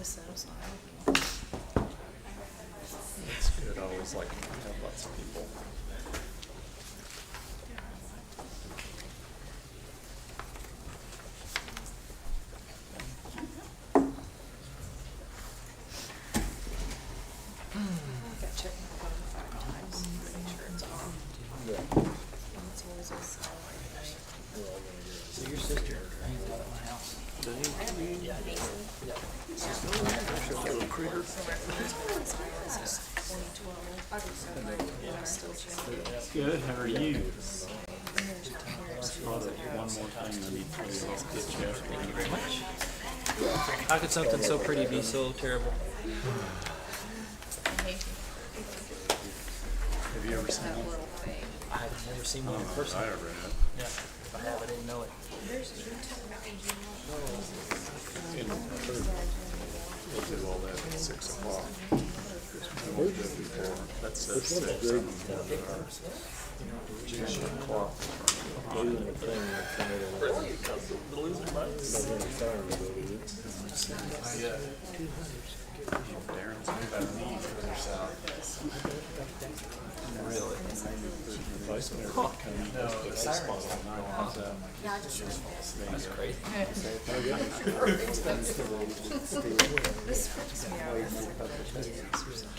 It's good. I always like to have lots of people. So your sister hangs out at my house. Good. How are you? One more thing I need to do is get you. Thank you very much. How could something so pretty be so terrible? Have you ever seen one? I've never seen one in person. I ever have. Yeah. If I have, I didn't know it. We'll do all that at 6 o'clock. We'll do it before. That's at 6. O'clock. Really? The loser bites? Yeah. Darren's moving knee further south. Really? Vice Mayor come. No, the Sirens. That's crazy.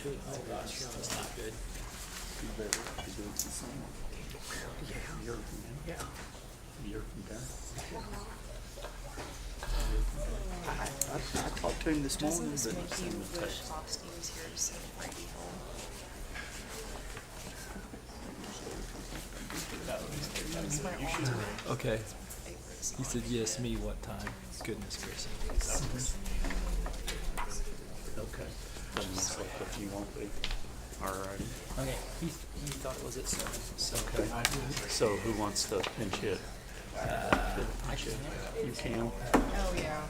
Oh gosh, that's not good. Yeah. You're from Darren? I talked to him this morning, but Okay. He said yes, me what time? Goodness gracious. Okay. Doesn't mess up if you won't be. Alrighty. Okay, he thought it was at 7. So Okay. So who wants to pinch hit? I should. You can. Oh, yeah.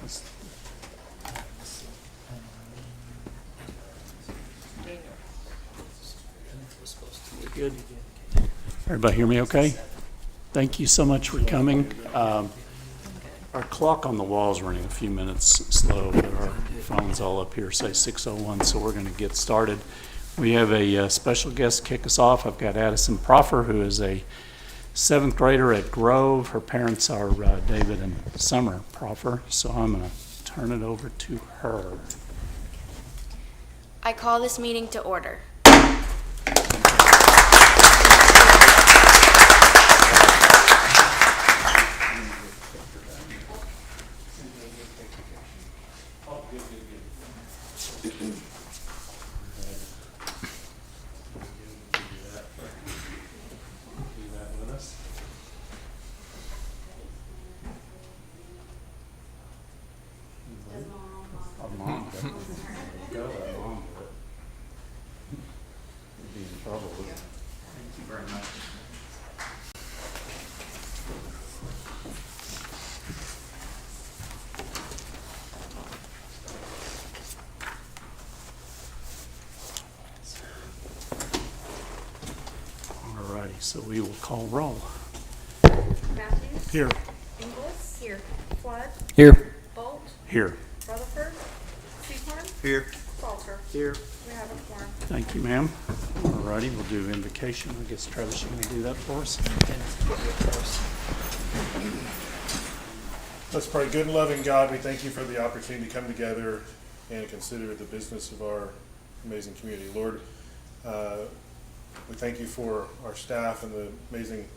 We're good. Everybody hear me okay? Thank you so much for coming. Our clock on the wall is running a few minutes slow, but our phones all up here say 6:01, so we're going to get started. We have a special guest kick us off. I've got Addison Proffer, who is a 7th grader at Grove. Her parents are David and Summer Proffer, so I'm going to turn it over to her. I call this meeting to order. Alrighty, so we will call roll. Matthews? Here. Ingles? Here. Flood? Here. Bolt? Here. Rutherford? Seahorn? here. Salter? Here. We have a quorum. Thank you, ma'am. Alrighty, we'll do invocation. I guess Travis, you going to do that for us? Let's pray. Good and loving God, we thank you for the opportunity to come together and consider the business of our amazing community. Lord, we thank you for our staff and the amazing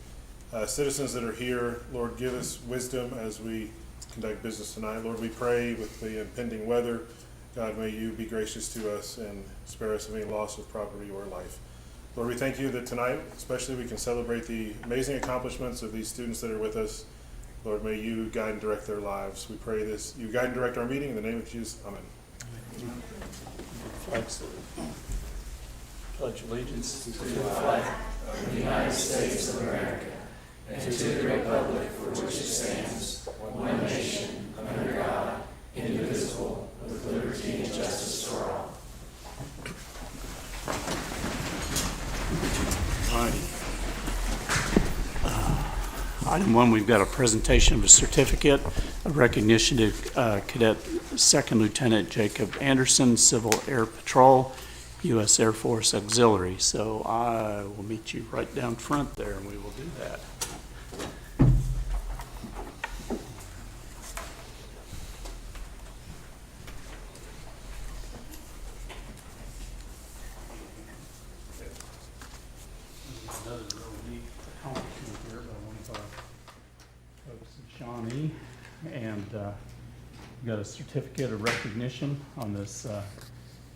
citizens that are here. Lord, give us wisdom as we conduct business tonight. Lord, we pray with the impending weather, God, may you be gracious to us and spare us of any loss of property or life. Lord, we thank you that tonight, especially, we can celebrate the amazing accomplishments of these students that are with us. Lord, may you guide and direct their lives. We pray this. You guide and direct our meeting in the name of Jesus. Amen. Flag salute. Pledge allegiance to the flag of the United States of America and to the republic for which it stands, one nation, under God, indivisible, with liberty and justice for all. Alrighty. Item 1, we've got a presentation of a certificate of a recognition to Cadet Second Lieutenant Jacob Anderson, Civil Air Patrol, U.S. Air Force Auxiliary. So I will meet you right down front there, and we will do that. Another real neat accomplishment here by one of our folks in Shawnee, and we got a certificate of recognition on this,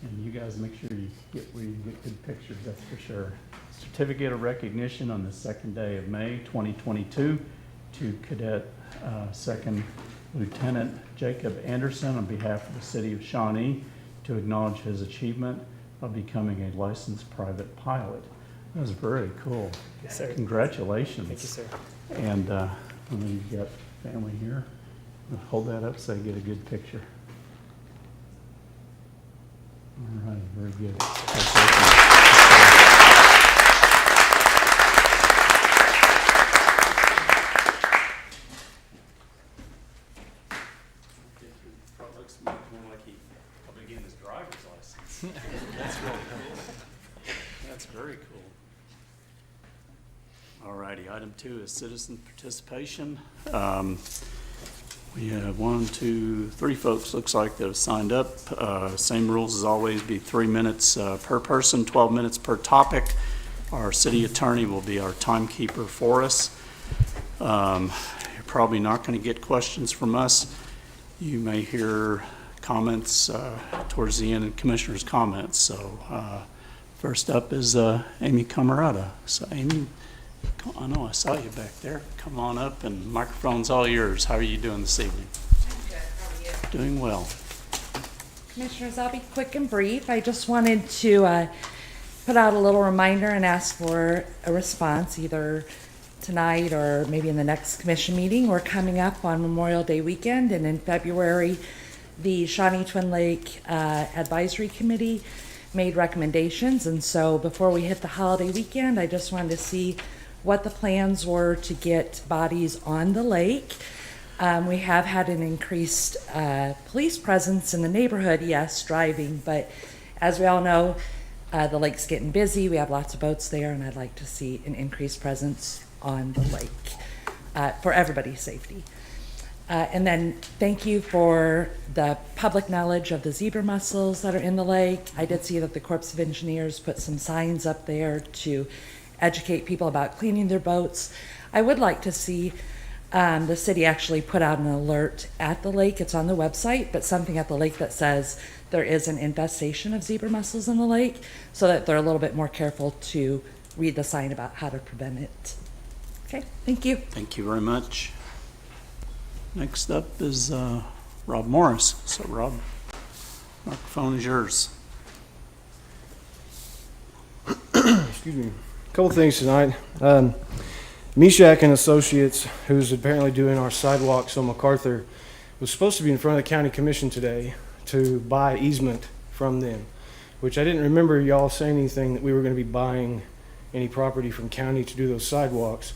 and you guys make sure you get where you get good pictures, that's for sure. Certificate of recognition on the second day of May 2022 to Cadet Second Lieutenant Jacob Anderson on behalf of the City of Shawnee to acknowledge his achievement of becoming a licensed private pilot. That was very cool. Yes, sir. Congratulations. Thank you, sir. And I know you've got family here. Hold that up so I get a good picture. All right, very good. Looks more like he probably getting his driver's license. That's really cool. That's very cool. All righty, item 2 is citizen participation. We have 1, 2, 3 folks, looks like, that have signed up. Same rules as always, be 3 minutes per person, 12 minutes per topic. Our city attorney will be our timekeeper for us. You're probably not going to get questions from us. You may hear comments towards the end of commissioners' comments. So first up is Amy Camarada. So Amy, I know I saw you back there. Come on up, and microphone's all yours. How are you doing this evening? I'm good. How are you? Doing well. Commissioners, I'll be quick and brief. I just wanted to put out a little reminder and ask for a response either tonight or maybe in the next commission meeting. We're coming up on Memorial Day weekend, and in February, the Shawnee Twin Lake Advisory Committee made recommendations. And so before we hit the holiday weekend, I just wanted to see what the plans were to get bodies on the lake. We have had an increased police presence in the neighborhood, yes, driving, but as we all know, the lake's getting busy. We have lots of boats there, and I'd like to see an increased presence on the lake for everybody's safety. And then thank you for the public knowledge of the zebra mussels that are in the lake. I did see that the Corps of Engineers put some signs up there to educate people about cleaning their boats. I would like to see the city actually put out an alert at the lake. It's on the website, but something at the lake that says there is an infestation of zebra mussels in the lake, so that they're a little bit more careful to read the sign about how to prevent it. Okay, thank you. Thank you very much. Next up is Rob Morris. So Rob, microphone is yours. Excuse me. A couple things tonight. Meshach and Associates, who's apparently doing our sidewalks on MacArthur, was supposed to be in front of the county commission today to buy easement from them, which I didn't remember y'all saying anything that we were going to be buying any property from county to do those sidewalks.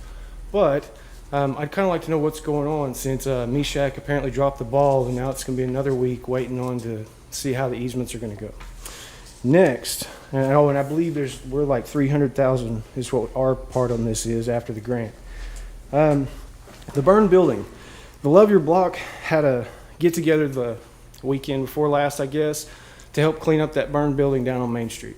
But I'd kind of like to know what's going on, since Meshach apparently dropped the ball, and now it's going to be another week waiting on to see how the easements are going to go. Next, and I believe we're like 300,000 is what our part on this is after the grant. The burn building. The Love Your Block had a get together the weekend before last, I guess, to help clean up that burned building down on Main Street.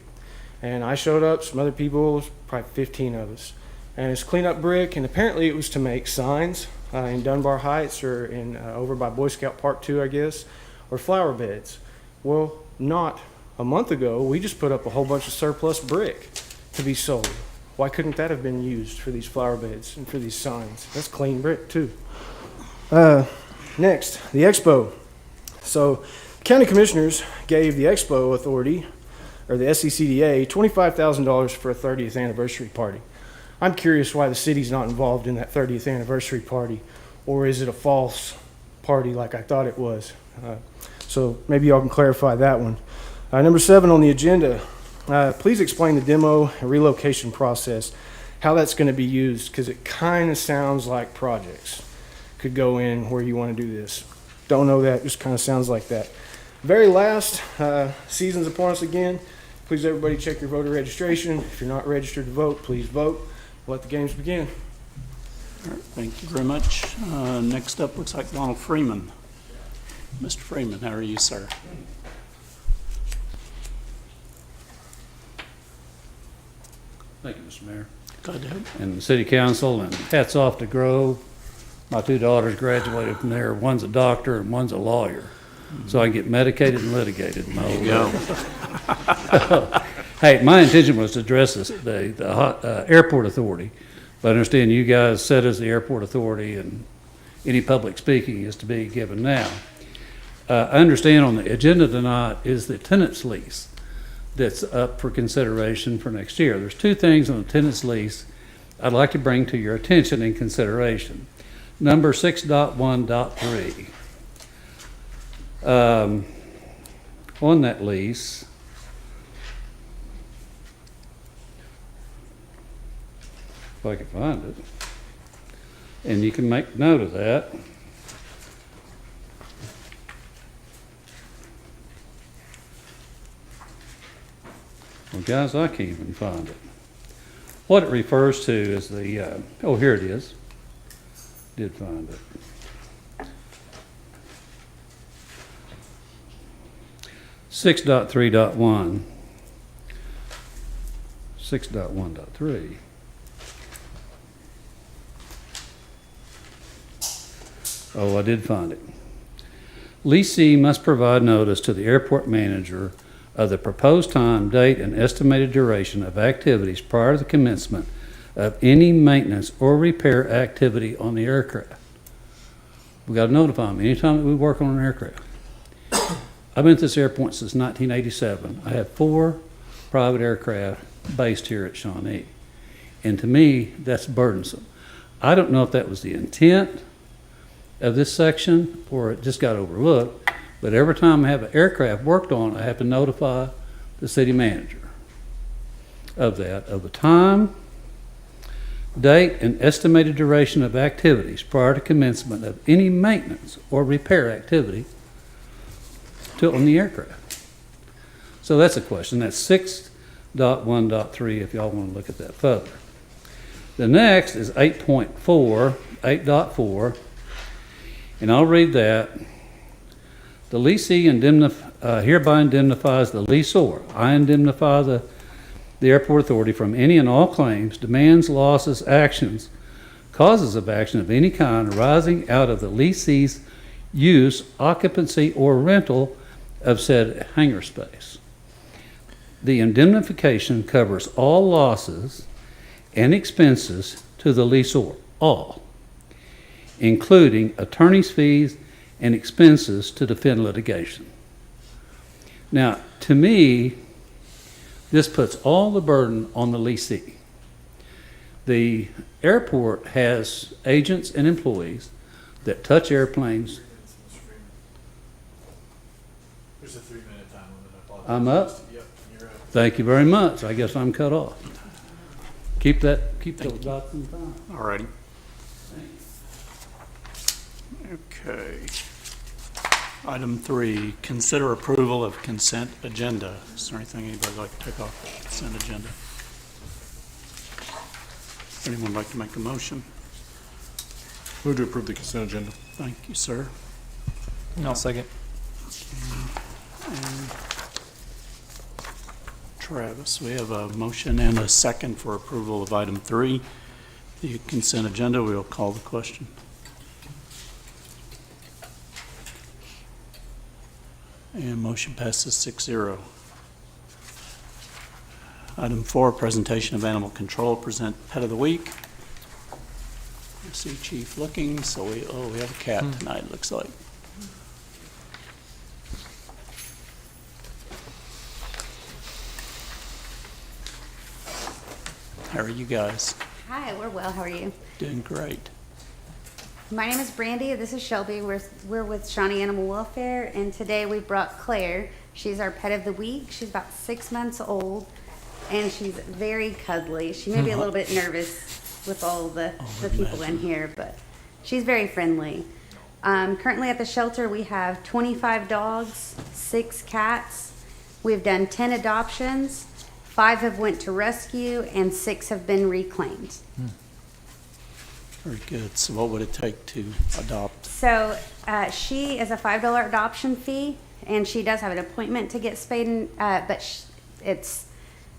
And I showed up, some other people, probably 15 of us. And it's clean up brick, and apparently it was to make signs in Dunbar Heights or in over by Boy Scout Park 2, I guess, or flower beds. Well, not a month ago, we just put up a whole bunch of surplus brick to be sold. Why couldn't that have been used for these flower beds and for these signs? That's clean brick too. Next, the Expo. So county commissioners gave the Expo Authority, or the SCCDA, $25,000 for a 30th anniversary party. I'm curious why the city's not involved in that 30th anniversary party, or is it a false party like I thought it was? So maybe y'all can clarify that one. Number 7 on the agenda, please explain the demo and relocation process, how that's going to be used, because it kind of sounds like projects. could go in where you want to do this. Don't know that, just kind of sounds like that. Very last, season's upon us again. Please everybody check your voter registration. If you're not registered to vote, please vote. Let the games begin. All right, thank you very much. Next up looks like Donald Freeman. Mr. Freeman, how are you, sir? Thank you, Mr. Mayor. Glad to help. And the city council, and hats off to Grove. My two daughters graduated from there. One's a doctor and one's a lawyer. So I can get medicated and litigated in my old age. Hey, my intention was to address the airport authority, but I understand you guys set as the airport authority and any public speaking is to be given now. I understand on the agenda tonight is the tenant's lease that's up for consideration for next year. There's two things on the tenant's lease I'd like to bring to your attention and consideration. Number 6.1.3. On that lease, if I can find it, and you can make note of that. Well, guys, I can't even find it. What it refers to is the, oh, here it is. Did find it. Six dot 3.1. 6.1.3. Oh, I did find it. Leasee must provide notice to the airport manager of the proposed time, date, and estimated duration of activities prior to the commencement of any maintenance or repair activity on the aircraft. We got to notify them anytime that we work on an aircraft. I've been at this airport since 1987. I have 4 private aircraft based here at Shawnee. And to me, that's burdensome. I don't know if that was the intent of this section or it just got overlooked, but every time I have an aircraft worked on, I have to notify the city manager of that, of the time, date, and estimated duration of activities prior to commencement of any maintenance or repair activity on the aircraft. So that's a question. That's 6.1.3 if y'all want to look at that further. The next is 8.4, and I'll read that. The leasee hereby indemnifies the leaseor. I indemnify the airport authority from any and all claims, demands, losses, actions, causes of action of any kind arising out of the leasee's use, occupancy, or rental of said hangar space. The indemnification covers all losses and expenses to the leaseor, all, including attorney's fees and expenses to defend litigation. Now, to me, this puts all the burden on the leasee. The airport has agents and employees that touch airplanes. There's a 3-minute time limit. I apologize. I'm up? Yep, you're up. Thank you very much. I guess I'm cut off. Keep those dots in time. All righty. Okay. Item 3, consider approval of consent agenda. Is there anything anybody'd like to take off the consent agenda? Anyone like to make a motion? Move to approve the consent agenda. Thank you, sir. I'll second. And Travis, we have a motion and a second for approval of item 3, the consent agenda. We'll call the question. And motion passes 6-0. Item 4, presentation of animal control, present pet of the week. I see Chief looking, so we have a cat tonight, it looks like. How are you guys? Hi, we're well. How are you? Doing great. My name is Brandy. This is Shelby. We're with Shawnee Animal Welfare, and today we brought Claire. She's our pet of the week. She's about 6 months old, and she's very cuddly. She may be a little bit nervous with all the people in here, but She's very friendly. Currently at the shelter, we have 25 dogs, 6 cats. We've done 10 adoptions. 5 have went to rescue, and 6 have been reclaimed. Very good. So what would it take to adopt? So she is a $5 adoption fee, and she does have an appointment to get spayed, but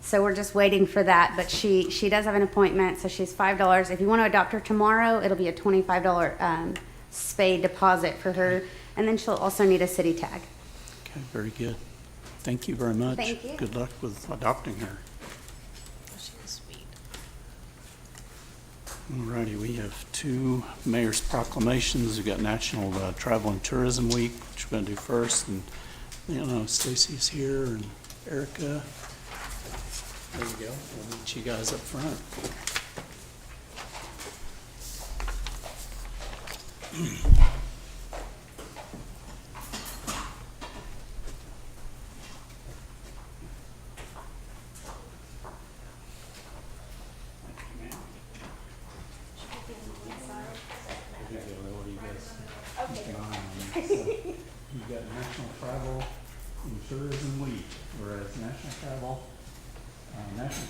so we're just waiting for that. But she does have an appointment, so she's $5. If you want to adopt her tomorrow, it'll be a $25 spay deposit for her, and then she'll also need a city tag. Okay, very good. Thank you very much. Thank you. Good luck with adopting her. She was sweet. All righty, we have 2 mayor's proclamations. We've got National Travel and Tourism Week, which we're going to do first. And, Stacy's here and Erica. There you go. We'll meet you guys up front. You've got National Travel and Tourism Week, whereas National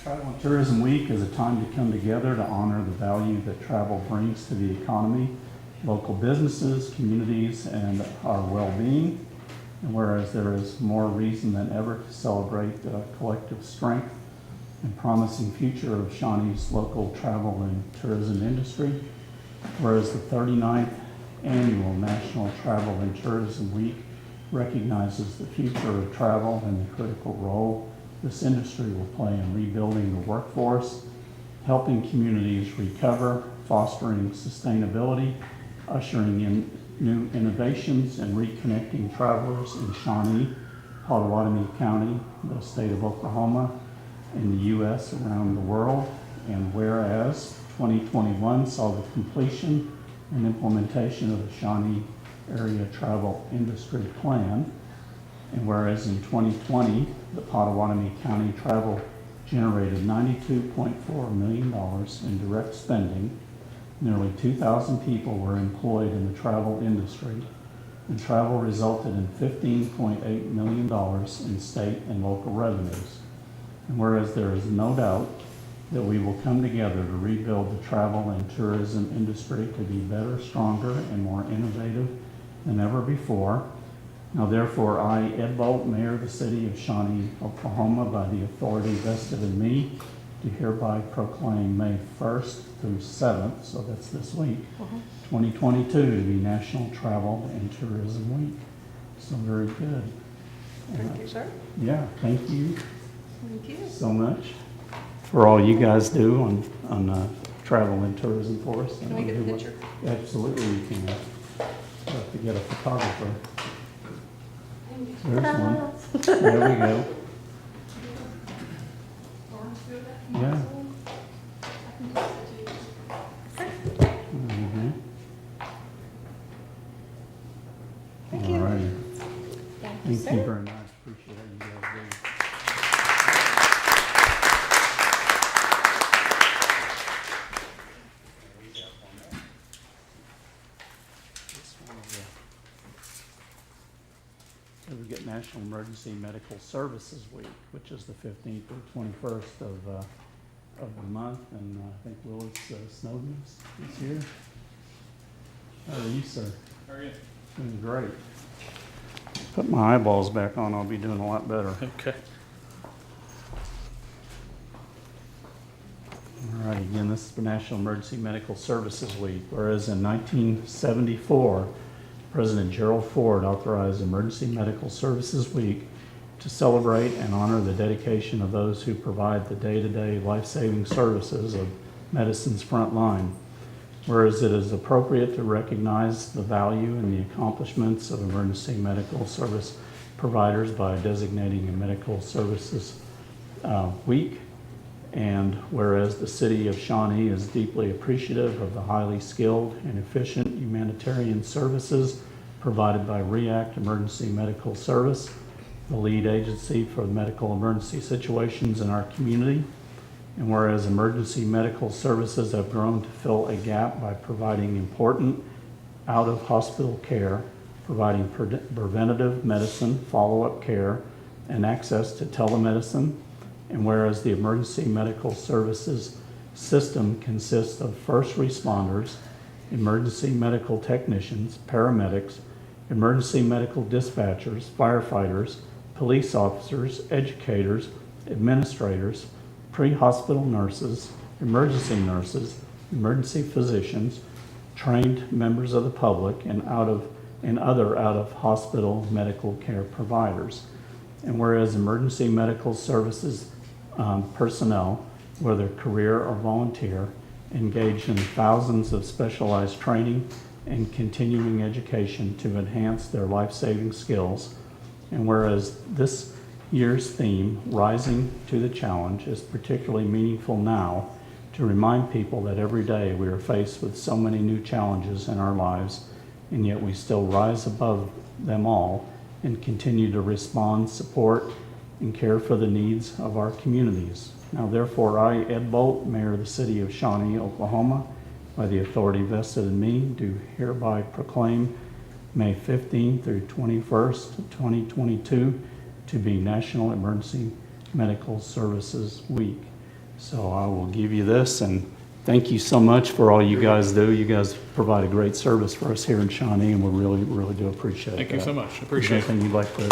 Travel and Tourism Week is a time to come together to honor the value that travel brings to the economy, local businesses, communities, and our well-being. And whereas there is more reason than ever to celebrate the collective strength and promising future of Shawnee's local travel and tourism industry, whereas the 39th Annual National Travel and Tourism Week recognizes the future of travel and the critical role this industry will play in rebuilding the workforce, helping communities recover, fostering sustainability, ushering in new innovations, and reconnecting travelers in Shawnee, Potawatomi County, the state of Oklahoma, in the U.S., around the world. And whereas 2021 saw the completion and implementation of the Shawnee Area Travel Industry Plan, and whereas in 2020, the Potawatomi County Travel generated $92.4 million in direct spending, nearly 2,000 people were employed in the travel industry, and travel resulted in $15.8 million in state and local revenues. And whereas there is no doubt that we will come together to rebuild the travel and tourism industry to be better, stronger, and more innovative than ever before. Now therefore, I, Ed Bolt, Mayor of the City of Shawnee, Oklahoma, by the authority vested in me, do hereby proclaim May 1st through 7th, so that's this week, 2022 to be National Travel and Tourism Week. So very good. Thank you, sir. Yeah, thank you Thank you. so much for all you guys do on travel and tourism for us. Can we get a picture? Absolutely, you can. We'll have to get a photographer. There's one. There we go. Yeah. Mhm. Thank you. All righty. Thank Thank sir. you very much. Appreciate it. You guys do. We get National Emergency Medical Services Week, which is the 15th or 21st of the month, and I think Willis Snowden is here. How are you, sir? How are you? Doing great. Put my eyeballs back on, I'll be doing a lot better. Okay. All right, again, this is the National Emergency Medical Services Week, whereas in 1974, President Gerald Ford authorized Emergency Medical Services Week to celebrate and honor the dedication of those who provide the day-to-day life-saving services of medicine's front line. Whereas it is appropriate to recognize the value and the accomplishments of emergency medical service providers by designating a Medical Services Week. And whereas the City of Shawnee is deeply appreciative of the highly skilled and efficient humanitarian services provided by REACT Emergency Medical Service, the lead agency for medical emergency situations in our community. And whereas emergency medical services have grown to fill a gap by providing important out-of-hospital care, providing preventative medicine, follow-up care, and access to telemedicine. And whereas the emergency medical services system consists of first responders, emergency medical technicians, paramedics, emergency medical dispatchers, firefighters, police officers, educators, administrators, pre-hospital nurses, emergency physicians, trained members of the public, and other out-of-hospital medical care providers. And whereas emergency medical services personnel, whether career or volunteer, engage in thousands of specialized training and continuing education to enhance their life-saving skills. And whereas this year's theme, Rising to the Challenge, is particularly meaningful now to remind people that every day we are faced with so many new challenges in our lives, and yet we still rise above them all and continue to respond, support, and care for the needs of our communities. Now therefore, I, Ed Bolt, Mayor of the City of Shawnee, Oklahoma, by the authority vested in me, do hereby proclaim May 15th through 21st, 2022 to be National Emergency Medical Services Week. So I will give you this, and thank you so much for all you guys do. You guys provide a great service for us here in Shawnee, and we really, really do appreciate it. Thank you so much. Appreciate it. Anything you'd like to say?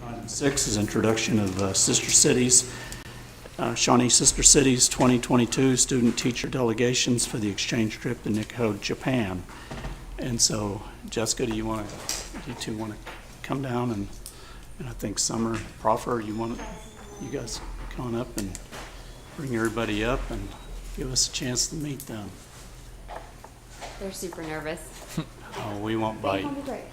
Item 6 is introduction of Sister Cities. Shawnee Sister Cities 2022 student-teacher delegations for the exchange trip to Nikko, Japan. And so, Jessica, do you two want to come down, and I think Summer, Proffer, you guys come on up and bring everybody up and give us a chance to meet them. They're super nervous. Oh, we won't bite. It'll be great.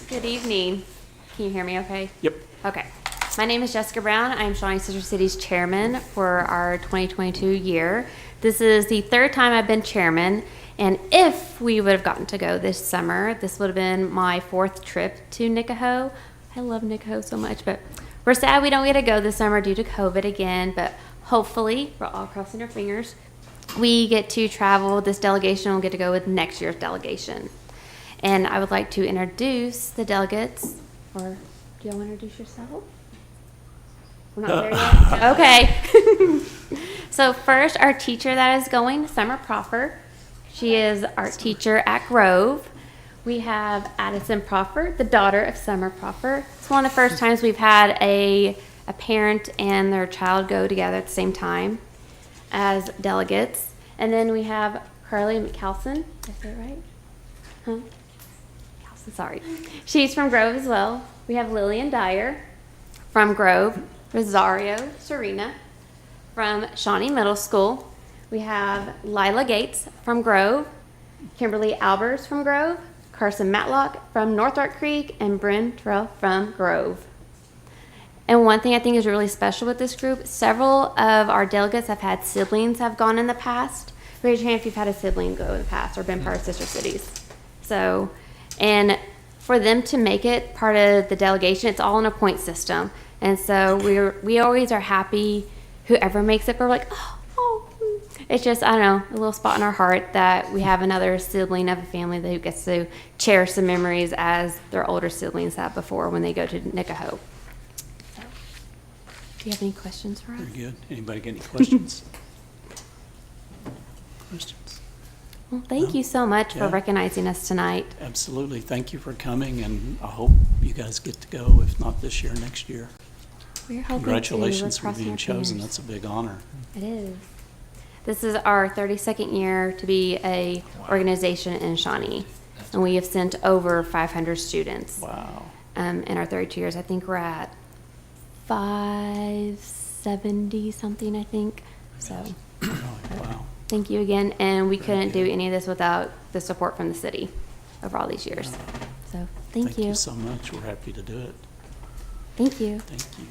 Good evening. Can you hear me okay? Yep. Okay. My name is Jessica Brown. I'm Shawnee Sister Cities chairman for our 2022 year. This is the third time I've been chairman, and if we would have gotten to go this summer, this would have been my fourth trip to Nikko. I love Nikko so much, but we're sad we don't get to go this summer due to COVID again, but hopefully, we're all crossing our fingers, we get to travel. This delegation will get to go with next year's delegation. And I would like to introduce the delegates, or do y'all want to introduce yourself? We're not there yet? Okay. So first, our teacher that is going, Summer Proffer. She is art teacher at Grove. We have Addison Proffer, the daughter of Summer Proffer. It's one of the first times we've had a parent and their child go together at the same time as delegates. And then we have Carly McCalson. Did I say it right? Huh? McCalson, sorry. She's from Grove as well. We have Lillian Dyer from Grove. Rosario Serena from Shawnee Middle School. We have Lila Gates from Grove. Kimberly Albers from Grove. Carson Matlock from North Ark Creek. And Bryn Terrell from Grove. And one thing I think is really special with this group, several of our delegates have had siblings have gone in the past. Raise your hand if you've had a sibling go in the past or been part of Sister Cities. So, and for them to make it part of the delegation, it's all in a point system. And so we always are happy whoever makes it, but we're like, oh. It's just, I don't know, a little spot in our heart that we have another sibling of a family that who gets to cherish some memories as their older siblings have before when they go to Nikko. Do you have any questions for us? Very good. Anybody got any questions? Questions? Well, thank you so much for Yeah. recognizing us tonight. Absolutely. Thank you for coming, and I hope you guys get to go, if not this year, next year. We're hoping Congratulations to. for being chosen. That's a big honor. It is. This is our 32nd year to be a organization in Shawnee, and we have sent over 500 students. Wow. In our 32 years, I think we're at 5, 70 something, I think. So Wow. thank you again. And we couldn't do any of this without the support from the city over all these years. So thank you. Thank you so much. We're happy to do it. Thank you. Thank you.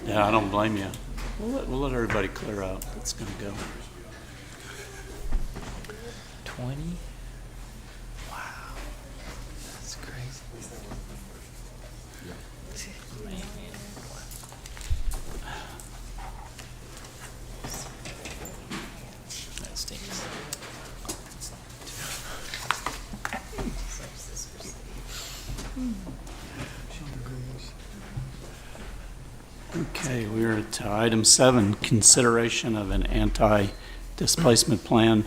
Yeah, I don't blame you. We'll let everybody clear out. It's gonna go. 20? Wow. That's crazy. Man. That stinks. Okay, we're at item 7, consideration of an anti-displacement plan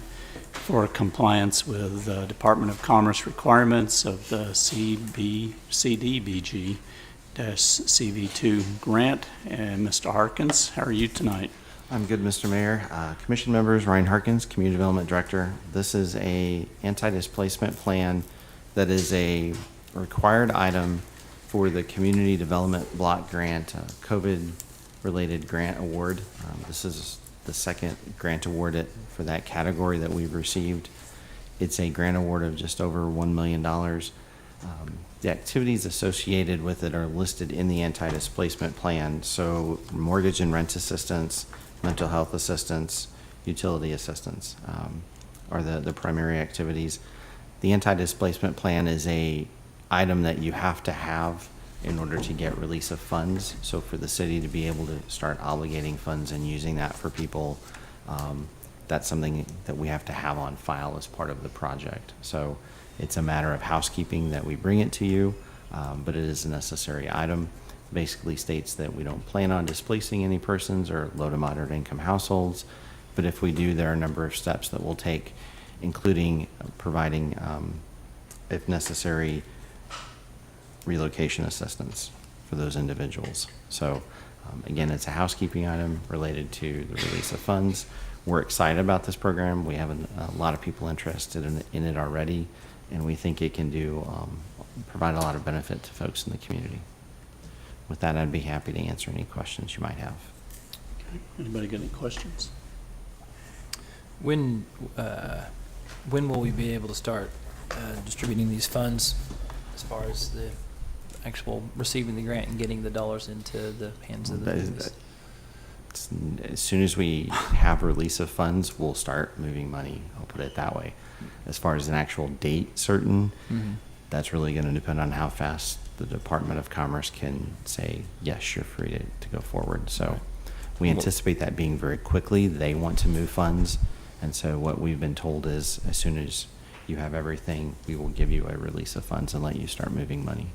for compliance with the Department of Commerce requirements of the CDBG-CV2 grant. And Mr. Harkins, how are you tonight? I'm good, Mr. Mayor. Commission members, Ryan Harkins, Community Development Director. This is a anti-displacement plan that is a required item for the Community Development Block Grant, COVID-related grant award. This is the second grant award for that category that we've received. It's a grant award of just over $1 million. The activities associated with it are listed in the anti-displacement plan. So mortgage and rent assistance, mental health assistance, utility assistance are the primary activities. The anti-displacement plan is a item that you have to have in order to get release of funds. So for the city to be able to start obligating funds and using that for people, that's something that we have to have on file as part of the project. So it's a matter of housekeeping that we bring it to you, but it is a necessary item. Basically states that we don't plan on displacing any persons or low to moderate income households, but if we do, there are a number of steps that we'll take, including providing, if necessary, relocation assistance for those individuals. So again, it's a housekeeping item related to the release of funds. We're excited about this program. We have a lot of people interested in it already, and we think it can provide a lot of benefit to folks in the community. With that, I'd be happy to answer any questions you might have. Okay. Anybody got any questions? When will we be able to start distributing these funds as far as the actual receiving the grant and getting the dollars into the hands of the business? As soon as we have release of funds, we'll start moving money. I'll put it that way. As far as an actual date certain, that's really going to depend on how fast the Department of Commerce can say, yes, you're free to go forward. So we anticipate that being very quickly. They want to move funds. And so what we've been told is as soon as you have everything, we will give you a release of funds and let you start moving money.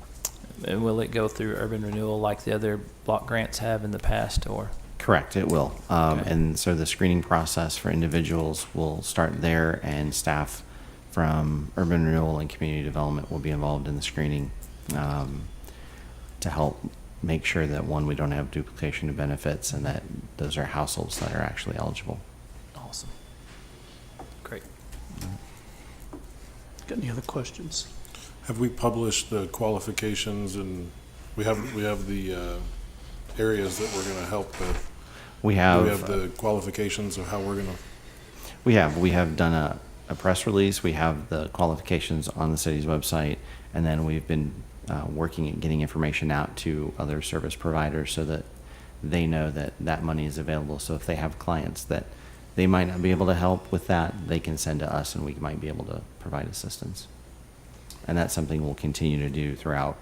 And will it go through urban renewal like the other block grants have in the past, or? Correct, it will. Okay. And so the screening process for individuals will start there, and staff from urban renewal and community development will be involved in the screening to help make sure that, one, we don't have duplication of benefits and that those are households that are actually eligible. Awesome. Great. Got any other questions? Have we published the qualifications, and we have the areas that we're going to help with? We have, Do we have the qualifications of how we're going to? we have done a press release. We have the qualifications on the city's website, and then we've been working at getting information out to other service providers so that they know that that money is available. So if they have clients that they might not be able to help with that, they can send to us and we might be able to provide assistance. And that's something we'll continue to do throughout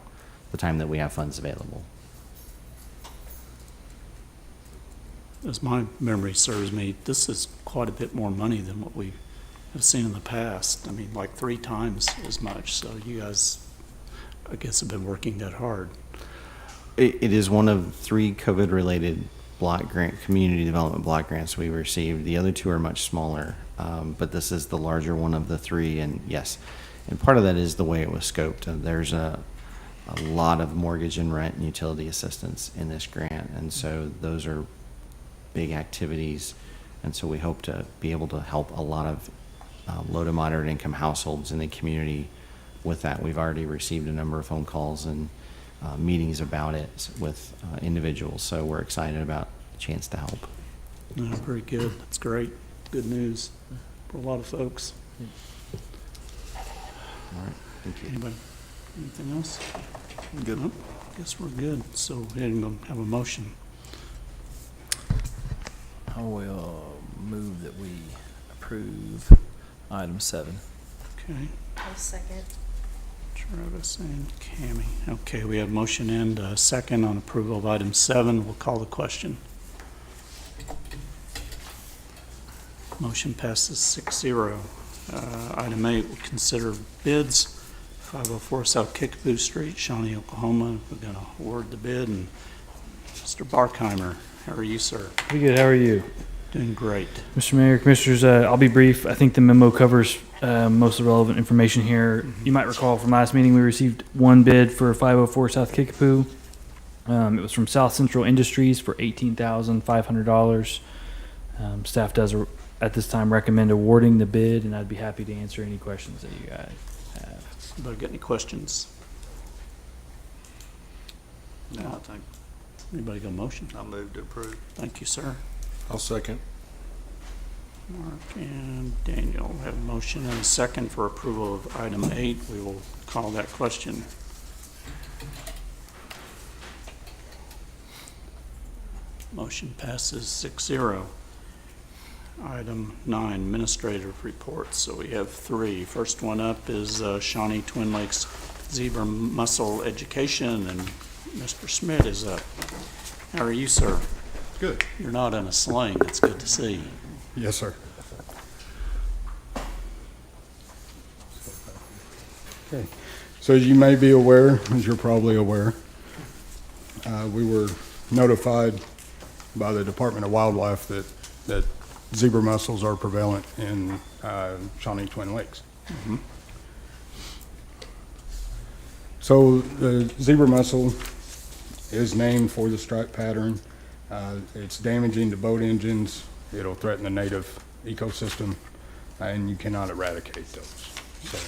the time that we have funds available. As my memory serves me, this is quite a bit more money than what we have seen in the past. I mean, like 3 times as much. So you guys, I guess, have been working that hard. It is one of 3 COVID-related block grant, community development block grants we received. The other two are much smaller, but this is the larger one of the three. And yes, and part of that is the way it was scoped. There's a lot of mortgage and rent and utility assistance in this grant, and so those are big activities. And so we hope to be able to help a lot of low to moderate income households in the community with that. We've already received a number of phone calls and meetings about it with individuals, so we're excited about the chance to help. No, very good. That's great. Good news for a lot of folks. All right, thank you. Anybody, anything else? Good. Nope. Guess we're good. So we didn't have a motion. I will move that we approve item 7. Okay. I'll second. Travis and Cammie. Okay, we have motion and a second on approval of item 7. We'll call the question. Motion passes 6-0. Item 8, we'll consider bids. 504 South Kickapoo Street, Shawnee, Oklahoma. We're going to award the bid. And Mr. Barkheimer, how are you, sir? Pretty good. How are you? Doing great. Mr. Mayor, Commissioners, I'll be brief. I think the memo covers most of the relevant information here. You might recall from last meeting, we received one bid for 504 South Kickapoo. It was from South Central Industries for $18,500. Staff does, at this time, recommend awarding the bid, and I'd be happy to answer any questions that you guys have. Anybody got any questions? No, I think. Anybody got a motion? I move to approve. Thank you, sir. I'll second. Mark and Daniel have a motion and a second for approval of item 8. We will call that question. Motion passes 6-0. Item 9, administrative reports. So we have 3. First one up is Shawnee Twin Lakes Zebra Mussel Education, and Mr. Schmidt is up. How are you, sir? Good. You're not in a sling. It's good to see. Yes, sir. Okay. So as you may be aware, as you're probably aware, we were notified by the Department of Wildlife that zebra mussels are prevalent in Shawnee Twin Lakes. Mm-hmm. So the zebra mussel is named for the stripe pattern. It's damaging to boat engines. It'll threaten the native ecosystem, and you cannot eradicate those. So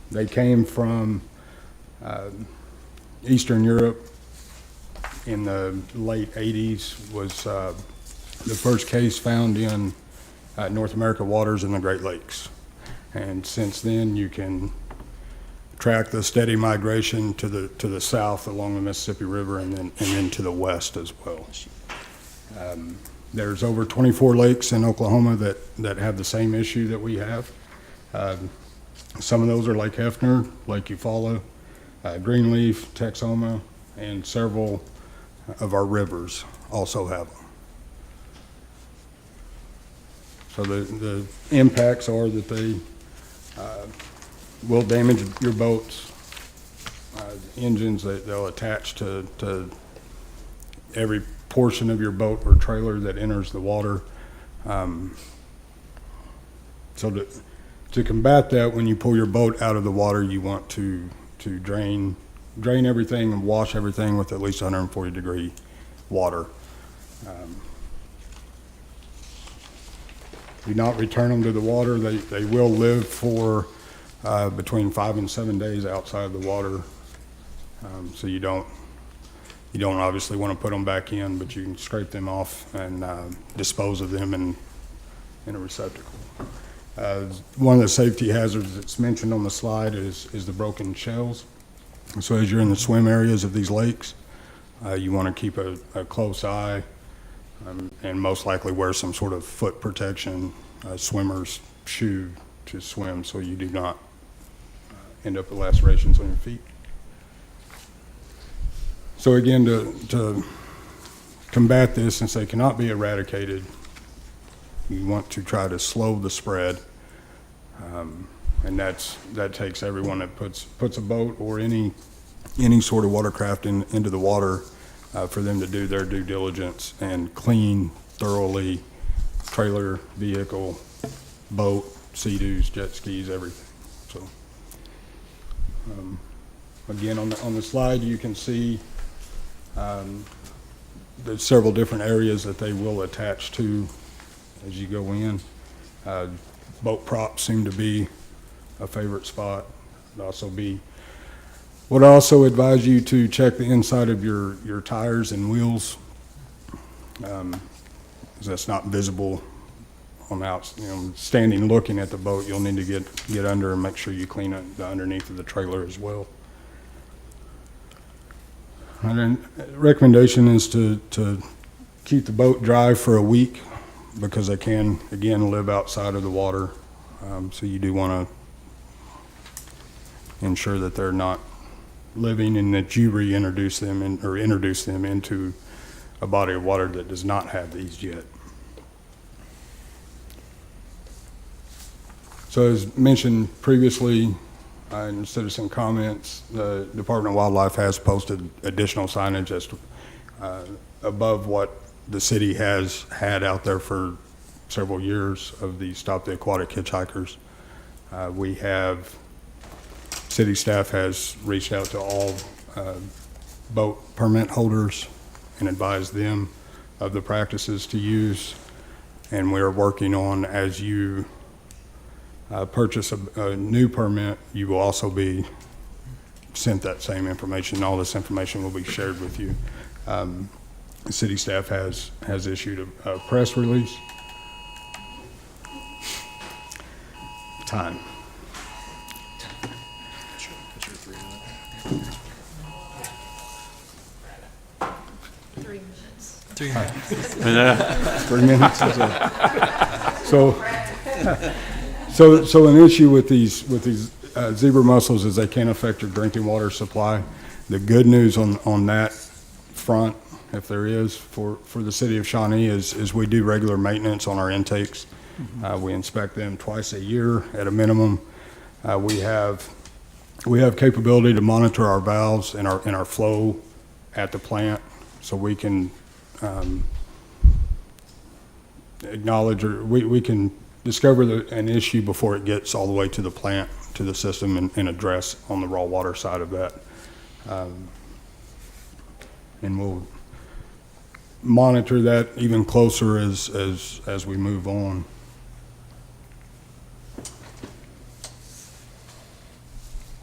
they came from Eastern Europe in the late 80s. Was the first case found in North America waters in the Great Lakes. And since then, you can track the steady migration to the south along the Mississippi River and then to the west as well. There's over 24 lakes in Oklahoma that have the same issue that we have. Some of those are Lake Hefner, Lake Eufaula, Greenleaf, Texoma, and several of our rivers also have them. So the impacts are that they will damage your boats, engines. They'll attach to every portion of your boat or trailer that enters the water. So to combat that, when you pull your boat out of the water, you want to drain everything and wash everything with at least 140-degree water. Do not return them to the water. They will live for between 5 and 7 days outside of the water. So you don't obviously want to put them back in, but you can scrape them off and dispose of them in a receptacle. One of the safety hazards that's mentioned on the slide is the broken shells. So as you're in the swim areas of these lakes, you want to keep a close eye and most likely wear some sort of foot protection, swimmer's shoe to swim, so you do not end up with lacerations on your feet. So again, to combat this, since they cannot be eradicated, you want to try to slow the spread, and that takes everyone that puts a boat or any sort of watercraft into the water for them to do their due diligence and clean thoroughly trailer, vehicle, boat, Sea-Doos, jet skis, everything. So, again, on the slide, you can see there's several different areas that they will attach to as you go in. Boat props seem to be a favorite spot. Would also advise you to check the inside of your tires and wheels. 'Cause that's not visible on the standing looking at the boat. You'll need to get under and make sure you clean up the underneath of the trailer as well. And then recommendation is to keep the boat dry for a week, because they can, again, live outside of the water. So you do want to ensure that they're not living and that you reintroduce them or introduce them into a body of water that does not have these yet. So as mentioned previously in citizen comments, the Department of Wildlife has posted additional signage that's above what the city has had out there for several years of the Stop the Aquatic Hitchhikers. City staff has reached out to all boat permit holders and advised them of the practices to use. And we are working on, as you purchase a new permit, you will also be sent that same information. All this information will be shared with you. The city staff has issued a press release. Time. 3 minutes. 3 minutes. 3 minutes. So an issue with these zebra mussels is they can affect your drinking water supply. The good news on that front, if there is, for the city of Shawnee is we do regular maintenance on our intakes. We inspect them twice a year at a minimum. We have capability to monitor our valves and our flow at the plant, so we can acknowledge, or we can discover an issue before it gets all the way to the plant, to the system, and address on the raw water side of that. And we'll monitor that even closer as we move on.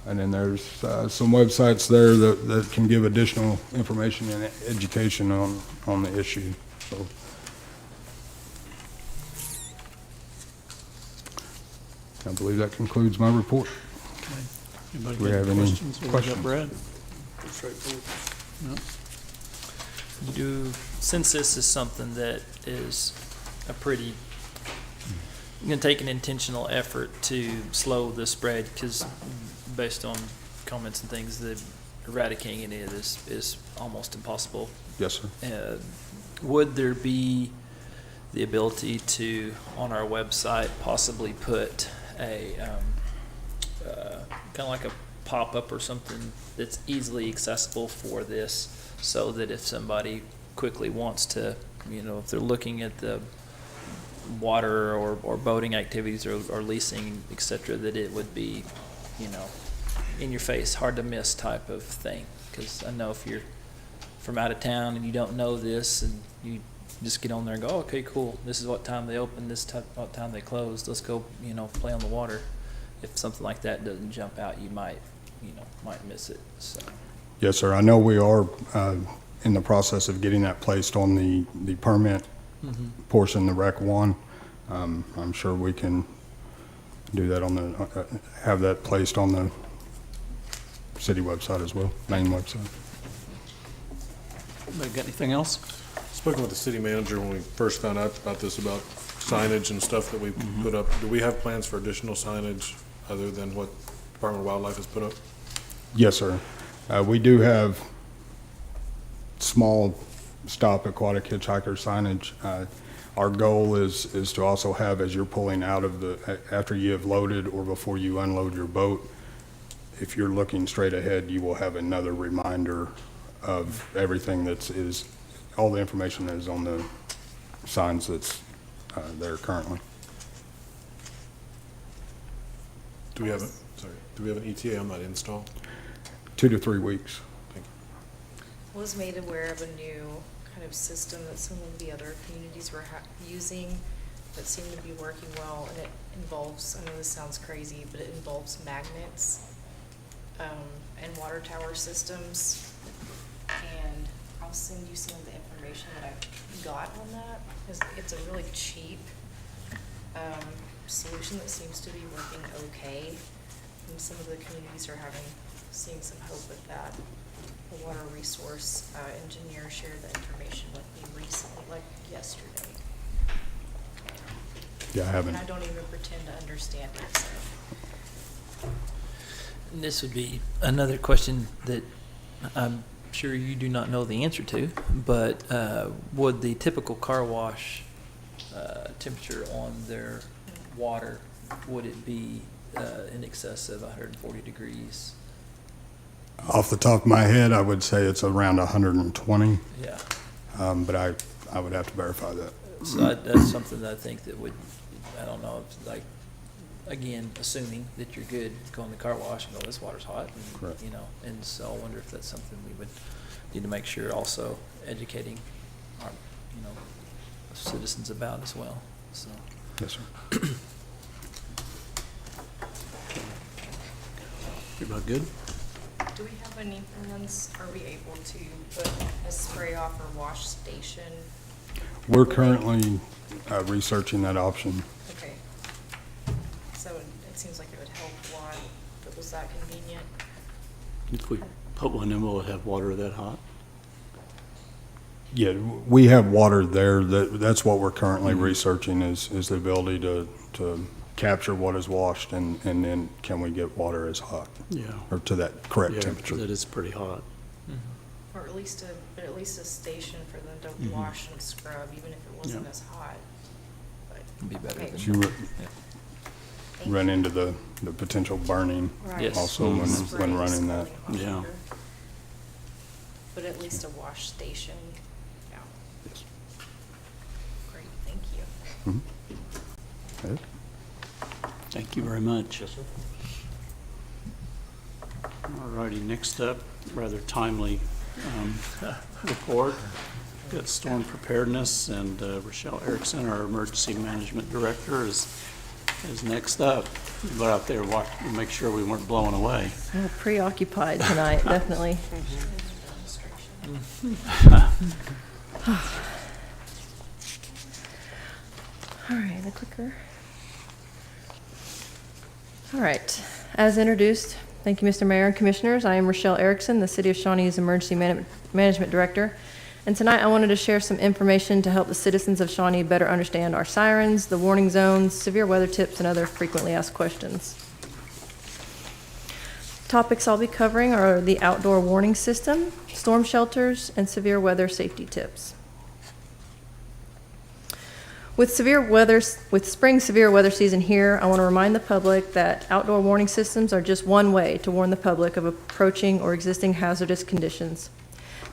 And then there's some websites there that can give additional information and education on the issue. So, I believe that concludes my report. Okay. Anybody Do we got have any any questions? What we got, questions? Brad? No? Since this is something that is a pretty, I'm going to take an intentional effort to slow the spread, because based on comments and things, that eradicating any of this is almost impossible. Yes, sir. Would there be the ability to, on our website, possibly put a kind of like a pop-up or something that's easily accessible for this, so that if somebody quickly wants to, if they're looking at the water or boating activities or leasing, et cetera, that it would be, in your face, hard to miss type of thing? Because I know if you're from out of town and you don't know this, and you just get on there and go, oh, okay, cool, this is what time they open, what time they close, let's go, play on the water. If something like that doesn't jump out, you might miss it. So. Yes, sir. I know we are in the process of getting that placed on the permit portion, the Rec 1. I'm sure we can do that on the have that placed on the city website as well, main website. Anybody got anything else? Spoken with the city manager when we first found out about this, about signage and stuff that we put up. Do we have plans for additional signage other than what Department of Wildlife has put up? Yes, sir. We do have small stop aquatic hitchhiker signage. Our goal is to also have, as you're pulling out of after you have loaded or before you unload your boat, if you're looking straight ahead, you will have another reminder of everything all the information that is on the signs that's there currently. Do we have an ETA on that install? 2 to 3 weeks. Thank you. Was made aware of a new kind of system that some of the other communities were using that seemed to be working well, and it involves, I know this sounds crazy, but it involves magnets and water tower systems. And I'll send you some of the information that I got on that, because it's a really cheap solution that seems to be working okay. And some of the communities are seeing some hope with that. The water resource engineer shared the information with me recently, like yesterday. Yeah, I haven't. And I don't even pretend to understand it, so. And this would be another question that I'm sure you do not know the answer to, but would the typical car wash temperature on their water, would it be in excess of 140 degrees? Off the top of my head, I would say it's around 120, Yeah. but I would have to verify that. So that's something that I think that would, I don't know, if, like, again, assuming that you're good, go in the car wash and go, this water's hot, and, Correct. you know, and so I wonder if that's something we would need to make sure also educating our, you know, citizens about as well, so. Yes, sir. Everybody good? Do we have any plans, are we able to put a spray off or wash station? We're currently researching that option. Okay. So it seems like it would help a lot if it was that convenient. If we put one in, will it have water that hot? Yeah, we have water there. That's what we're currently researching is the ability to capture what is washed and then can we get water as hot? Yeah. Or to that correct Yeah, temperature. that is pretty hot. Or at least a station for them to wash and scrub, even if it wasn't as hot. But, It'd be better okay. than. You Thank run you. into the potential burning Right. Yes. also when Spray, running that. scalding hot Yeah. water. But at least a wash station, yeah. Yes. Great, thank you. Mhm. Okay. Thank you very much. Yes, sir. All righty, next up, rather timely report. Got storm preparedness, and Rochelle Erickson, our emergency management director, is next up. But out there, watch, make sure we weren't blown away. A little preoccupied tonight, definitely. All right, the clicker. All right, as introduced, thank you, Mr. Mayor and Commissioners. I am Rochelle Erickson, the City of Shawnee's Emergency Management Director. And tonight I wanted to share some information to help the citizens of Shawnee better understand our sirens, the warning zones, severe weather tips, and other frequently asked questions. Topics I'll be covering are the outdoor warning system, storm shelters, and severe weather safety tips. With spring severe weather season here, I want to remind the public that outdoor warning systems are just one way to warn the public of approaching or existing hazardous conditions.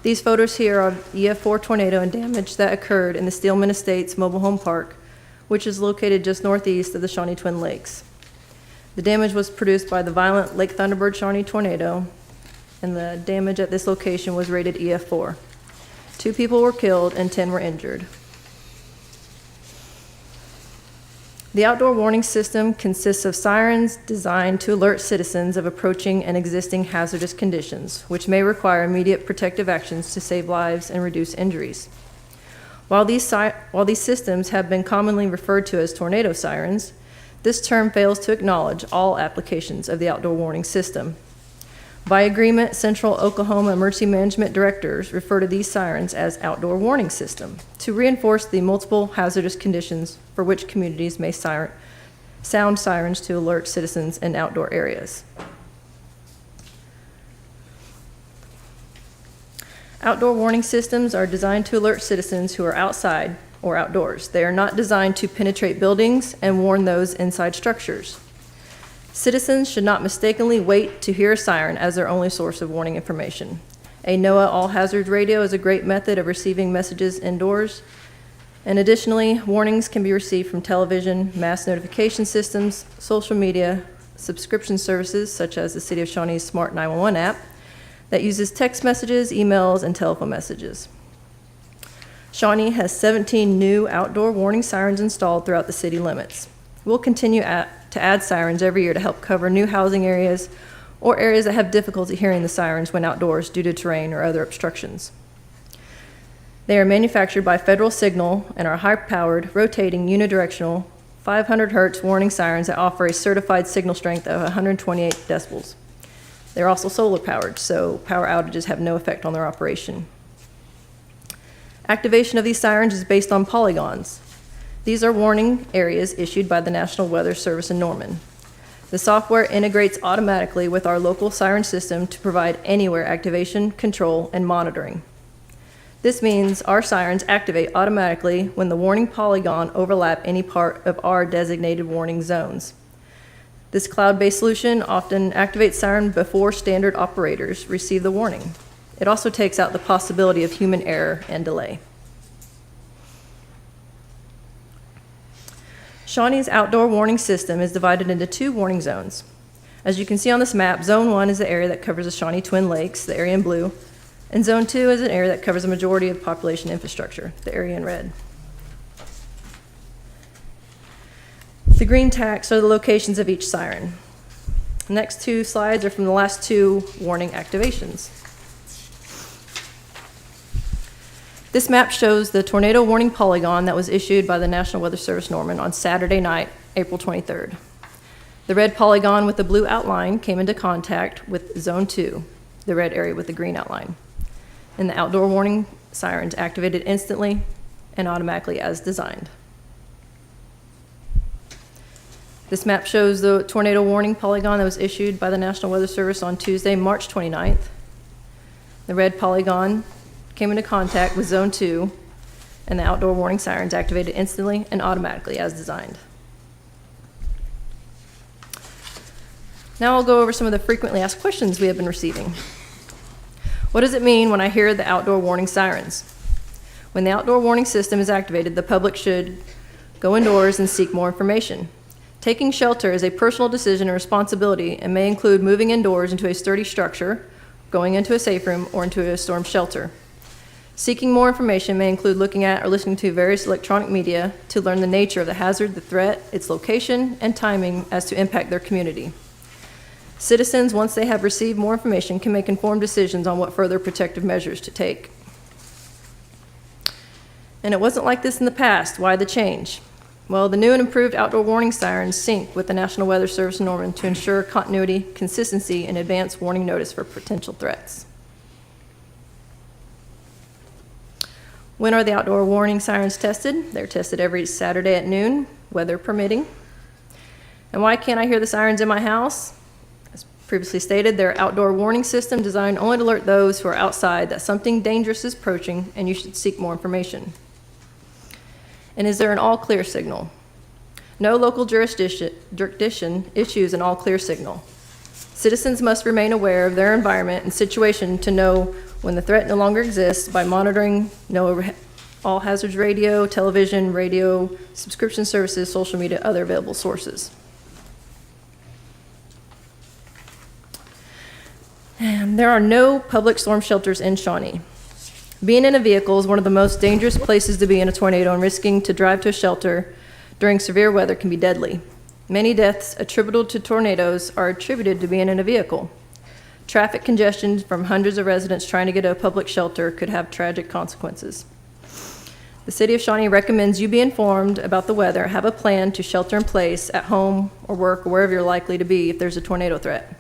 These photos here are EF4 tornado and damage that occurred in the Steelman Estates Mobile Home Park, which is located just northeast of the Shawnee Twin Lakes. The damage was produced by the violent Lake Thunderbird Shawnee tornado, and the damage at this location was rated EF4. 2 people were killed and 10 were injured. The outdoor warning system consists of sirens designed to alert citizens of approaching and existing hazardous conditions, which may require immediate protective actions to save lives and reduce injuries. While these systems have been commonly referred to as tornado sirens, this term fails to acknowledge all applications of the outdoor warning system. By agreement, Central Oklahoma Emergency Management Directors refer to these sirens as outdoor warning system to reinforce the multiple hazardous conditions for which communities may sound sirens to alert citizens in outdoor areas. Outdoor warning systems are designed to alert citizens who are outside or outdoors. They are not designed to penetrate buildings and warn those inside structures. Citizens should not mistakenly wait to hear a siren as their only source of warning information. A NOAA all-hazard radio is a great method of receiving messages indoors. And additionally, warnings can be received from television, mass notification systems, social media, subscription services such as the City of Shawnee's Smart 911 app that uses text messages, emails, and telephone messages. Shawnee has 17 new outdoor warning sirens installed throughout the city limits. We'll continue to add sirens every year to help cover new housing areas or areas that have difficulty hearing the sirens when outdoors due to terrain or other obstructions. They are manufactured by Federal Signal and are high-powered, rotating, unidirectional, 500 hertz warning sirens that offer a certified signal strength of 128 decibels. They're also solar-powered, so power outages have no effect on their operation. Activation of these sirens is based on polygons. These are warning areas issued by the National Weather Service in Norman. The software integrates automatically with our local siren system to provide anywhere activation, control, and monitoring. This means our sirens activate automatically when the warning polygon overlap any part of our designated warning zones. This cloud-based solution often activates siren before standard operators receive the warning. It also takes out the possibility of human error and delay. Shawnee's outdoor warning system is divided into 2 warning zones. As you can see on this map, Zone 1 is the area that covers the Shawnee Twin Lakes, the area in blue, and Zone 2 is an area that covers a majority of population infrastructure, the area in red. The green tacks are the locations of each siren. The next 2 slides are from the last 2 warning activations. This map shows the tornado warning polygon that was issued by the National Weather Service Norman on Saturday night, April 23rd. The red polygon with the blue outline came into contact with Zone 2, the red area with the green outline. And the outdoor warning sirens activated instantly and automatically as designed. This map shows the tornado warning polygon that was issued by the National Weather Service on Tuesday, March 29th. The red polygon came into contact with Zone 2, and the outdoor warning sirens activated instantly and automatically as designed. Now I'll go over some of the frequently asked questions we have been receiving. What does it mean when I hear the outdoor warning sirens? When the outdoor warning system is activated, the public should go indoors and seek more information. Taking shelter is a personal decision and responsibility and may include moving indoors into a sturdy structure, going into a safe room, or into a storm shelter. Seeking more information may include looking at or listening to various electronic media to learn the nature of the hazard, the threat, its location, and timing as to impact their community. Citizens, once they have received more information, can make informed decisions on what further protective measures to take. And it wasn't like this in the past. Why the change? Well, the new and improved outdoor warning sirens sync with the National Weather Service Norman to ensure continuity, consistency, and advance warning notice for potential threats. When are the outdoor warning sirens tested? They're tested every Saturday at noon, weather permitting. And why can't I hear the sirens in my house? As previously stated, they're an outdoor warning system designed only to alert those who are outside that something dangerous is approaching and you should seek more information. And is there an all-clear signal? No local jurisdiction issues an all-clear signal. Citizens must remain aware of their environment and situation to know when the threat no longer exists by monitoring all hazards radio, television, radio, subscription services, social media, other available sources. And there are no public storm shelters in Shawnee. Being in a vehicle is one of the most dangerous places to be in a tornado, and risking to drive to a shelter during severe weather can be deadly. Many deaths attributable to tornadoes are attributed to being in a vehicle. Traffic congestion from hundreds of residents trying to get to a public shelter could have tragic consequences. The City of Shawnee recommends you be informed about the weather, have a plan to shelter in place at home or work or wherever you're likely to be if there's a tornado threat.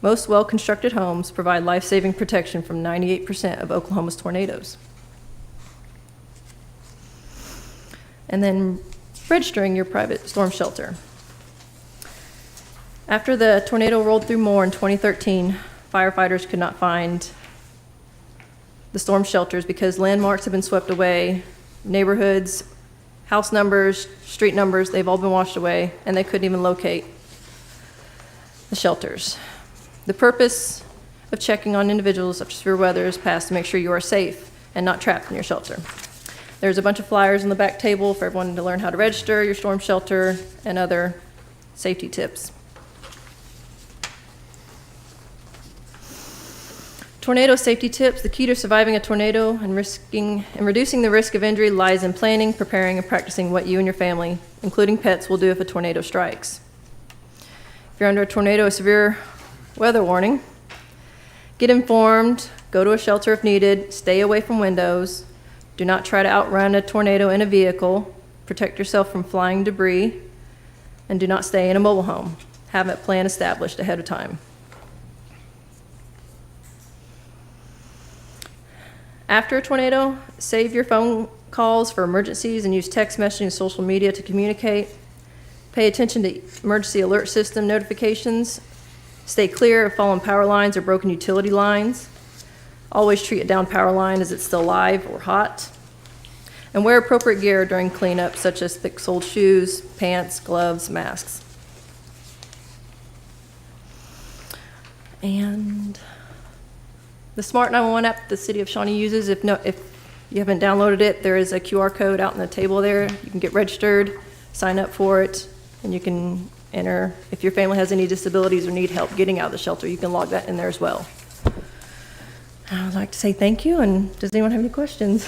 Most well-constructed homes provide life-saving protection from 98% of Oklahoma's tornadoes. And then registering your private storm shelter. After the tornado rolled through Moore in 2013, firefighters could not find the storm shelters because landmarks have been swept away, neighborhoods, house numbers, street numbers, they've all been washed away, and they couldn't even locate the shelters. The purpose of checking on individuals such as severe weather is passed to make sure you are safe and not trapped in your shelter. There's a bunch of flyers on the back table for everyone to learn how to register your storm shelter and other safety tips. Tornado safety tips. The key to surviving a tornado and reducing the risk of injury lies in planning, preparing, and practicing what you and your family, including pets, will do if a tornado strikes. If you're under a tornado or severe weather warning, get informed, go to a shelter if needed, stay away from windows, do not try to outrun a tornado in a vehicle, protect yourself from flying debris, and do not stay in a mobile home. Have a plan established ahead of time. After a tornado, save your phone calls for emergencies and use text messaging and social media to communicate. Pay attention to emergency alert system notifications. Stay clear of fallen power lines or broken utility lines. Always treat a down power line as it's still live or hot. And wear appropriate gear during cleanup, such as thick-soled shoes, pants, gloves, masks. And the Smart 911 app the city of Shawnee uses, if you haven't downloaded it, there is a QR code out on the table there. You can get registered, sign up for it, and you can enter. If your family has any disabilities or need help getting out of the shelter, you can log that in there as well. I would like to say thank you, and does anyone have any questions?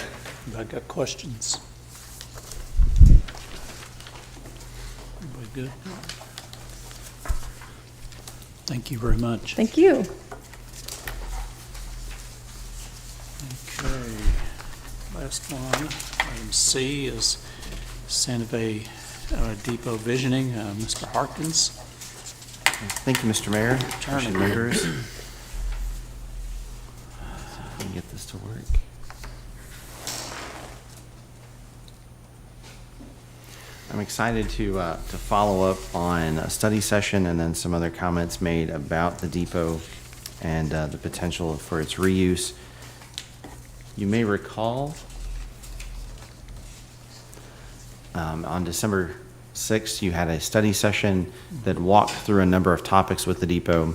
I got questions. Everybody good? Thank you very much. Thank you. Okay, last one, item C is Santa Fe Depot Visioning, Mr. Harkins. Thank you, Mr. Mayor, Turn it. members. See if we can get this to work. I'm excited to follow up on a study session and then some other comments made about the depot and the potential for its reuse. You may recall on December 6th, you had a study session that walked through a number of topics with the depot,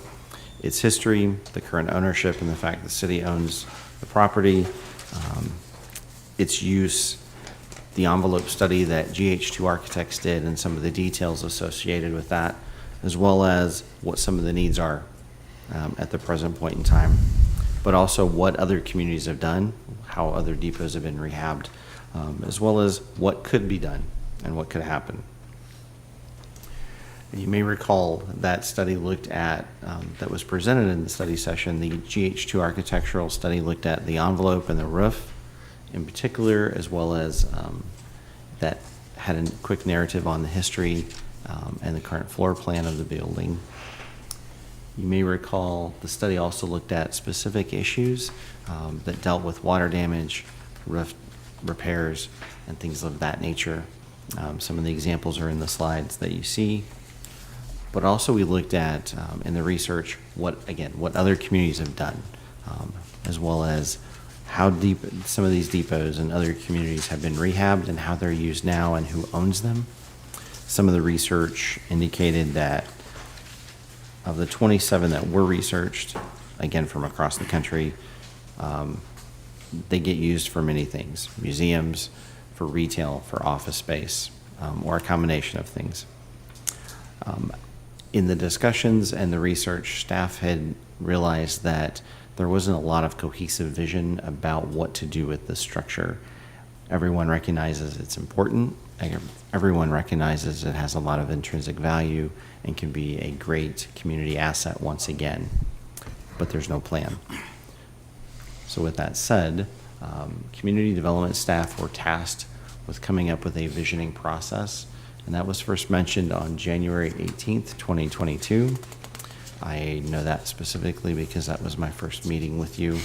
its history, the current ownership, and the fact the city owns the property, its use, the envelope study that Gh2 Architects did, and some of the details associated with that, as well as what some of the needs are at the present point in time, but also what other communities have done, how other depots have been rehabbed, as well as what could be done and what could happen. You may recall that study looked at, that was presented in the study session, the Gh2 Architectural Study looked at the envelope and the roof in particular, as well as that had a quick narrative on the history and the current floor plan of the building. You may recall the study also looked at specific issues that dealt with water damage, roof repairs, and things of that nature. Some of the examples are in the slides that you see. But also we looked at, in the research, what other communities have done, as well as how deep some of these depots and other communities have been rehabbed and how they're used now and who owns them. Some of the research indicated that of the 27 that were researched, again from across the country, they get used for many things: museums, for retail, for office space, or a combination of things. In the discussions and the research, staff had realized that there wasn't a lot of cohesive vision about what to do with the structure. Everyone recognizes it's important. Everyone recognizes it has a lot of intrinsic value and can be a great community asset once again, but there's no plan. So with that said, community development staff were tasked with coming up with a visioning process, and that was first mentioned on January 18th, 2022. I know that specifically because that was my first meeting with you,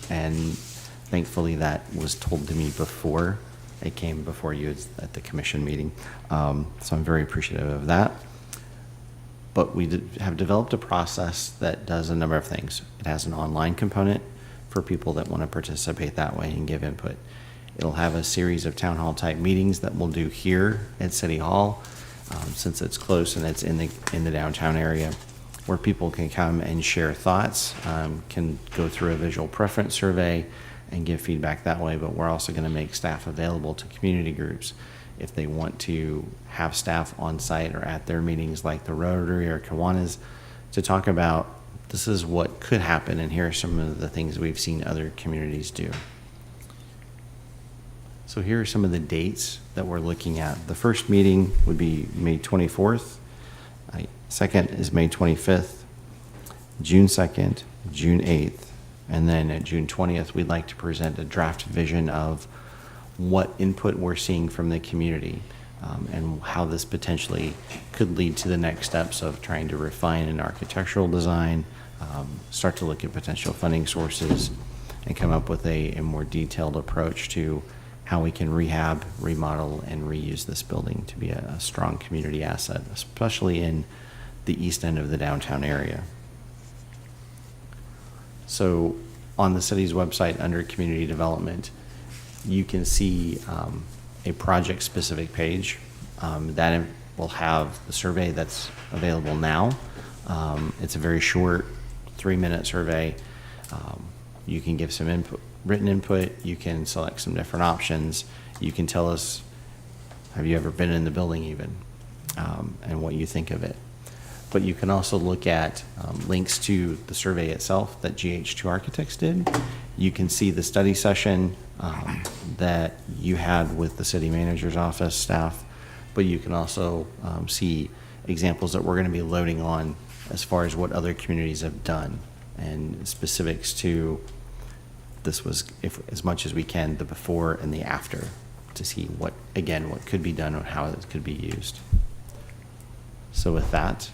and thankfully that was told to me before it came before you at the commission meeting. So I'm very appreciative of that. But we have developed a process that does a number of things. It has an online component for people that want to participate that way and give input. It'll have a series of town hall type meetings that we'll do here at City Hall, since it's close and it's in the downtown area. where people can come and share thoughts, can go through a visual preference survey and give feedback that way. But we're also going to make staff available to community groups if they want to have staff on site or at their meetings like the Rotary or Kiwanis to talk about this is what could happen and here are some of the things we've seen other communities do. So here are some of the dates that we're looking at. The first meeting would be May 24th. Second is May 25th, June 2nd, June 8th, and then at June 20th, we'd like to present a draft vision of what input we're seeing from the community and how this potentially could lead to the next steps of trying to refine an architectural design, start to look at potential funding sources, and come up with a more detailed approach to how we can rehab, remodel, and reuse this building to be a strong community asset, especially in the east end of the downtown area. So on the city's website under community development, you can see a project-specific page that will have the survey that's available now. It's a very short 3-minute survey. You can give some input, written input. You can select some different options. You can tell us, have you ever been in the building even, and what you think of it. But you can also look at links to the survey itself that Gh2 Architects did. You can see the study session that you had with the city manager's office staff, but you can also see examples that we're going to be loading on as far as what other communities have done and specifics to this was, if as much as we can, the before and the after to see what, again, what could be done and how it could be used. So with that,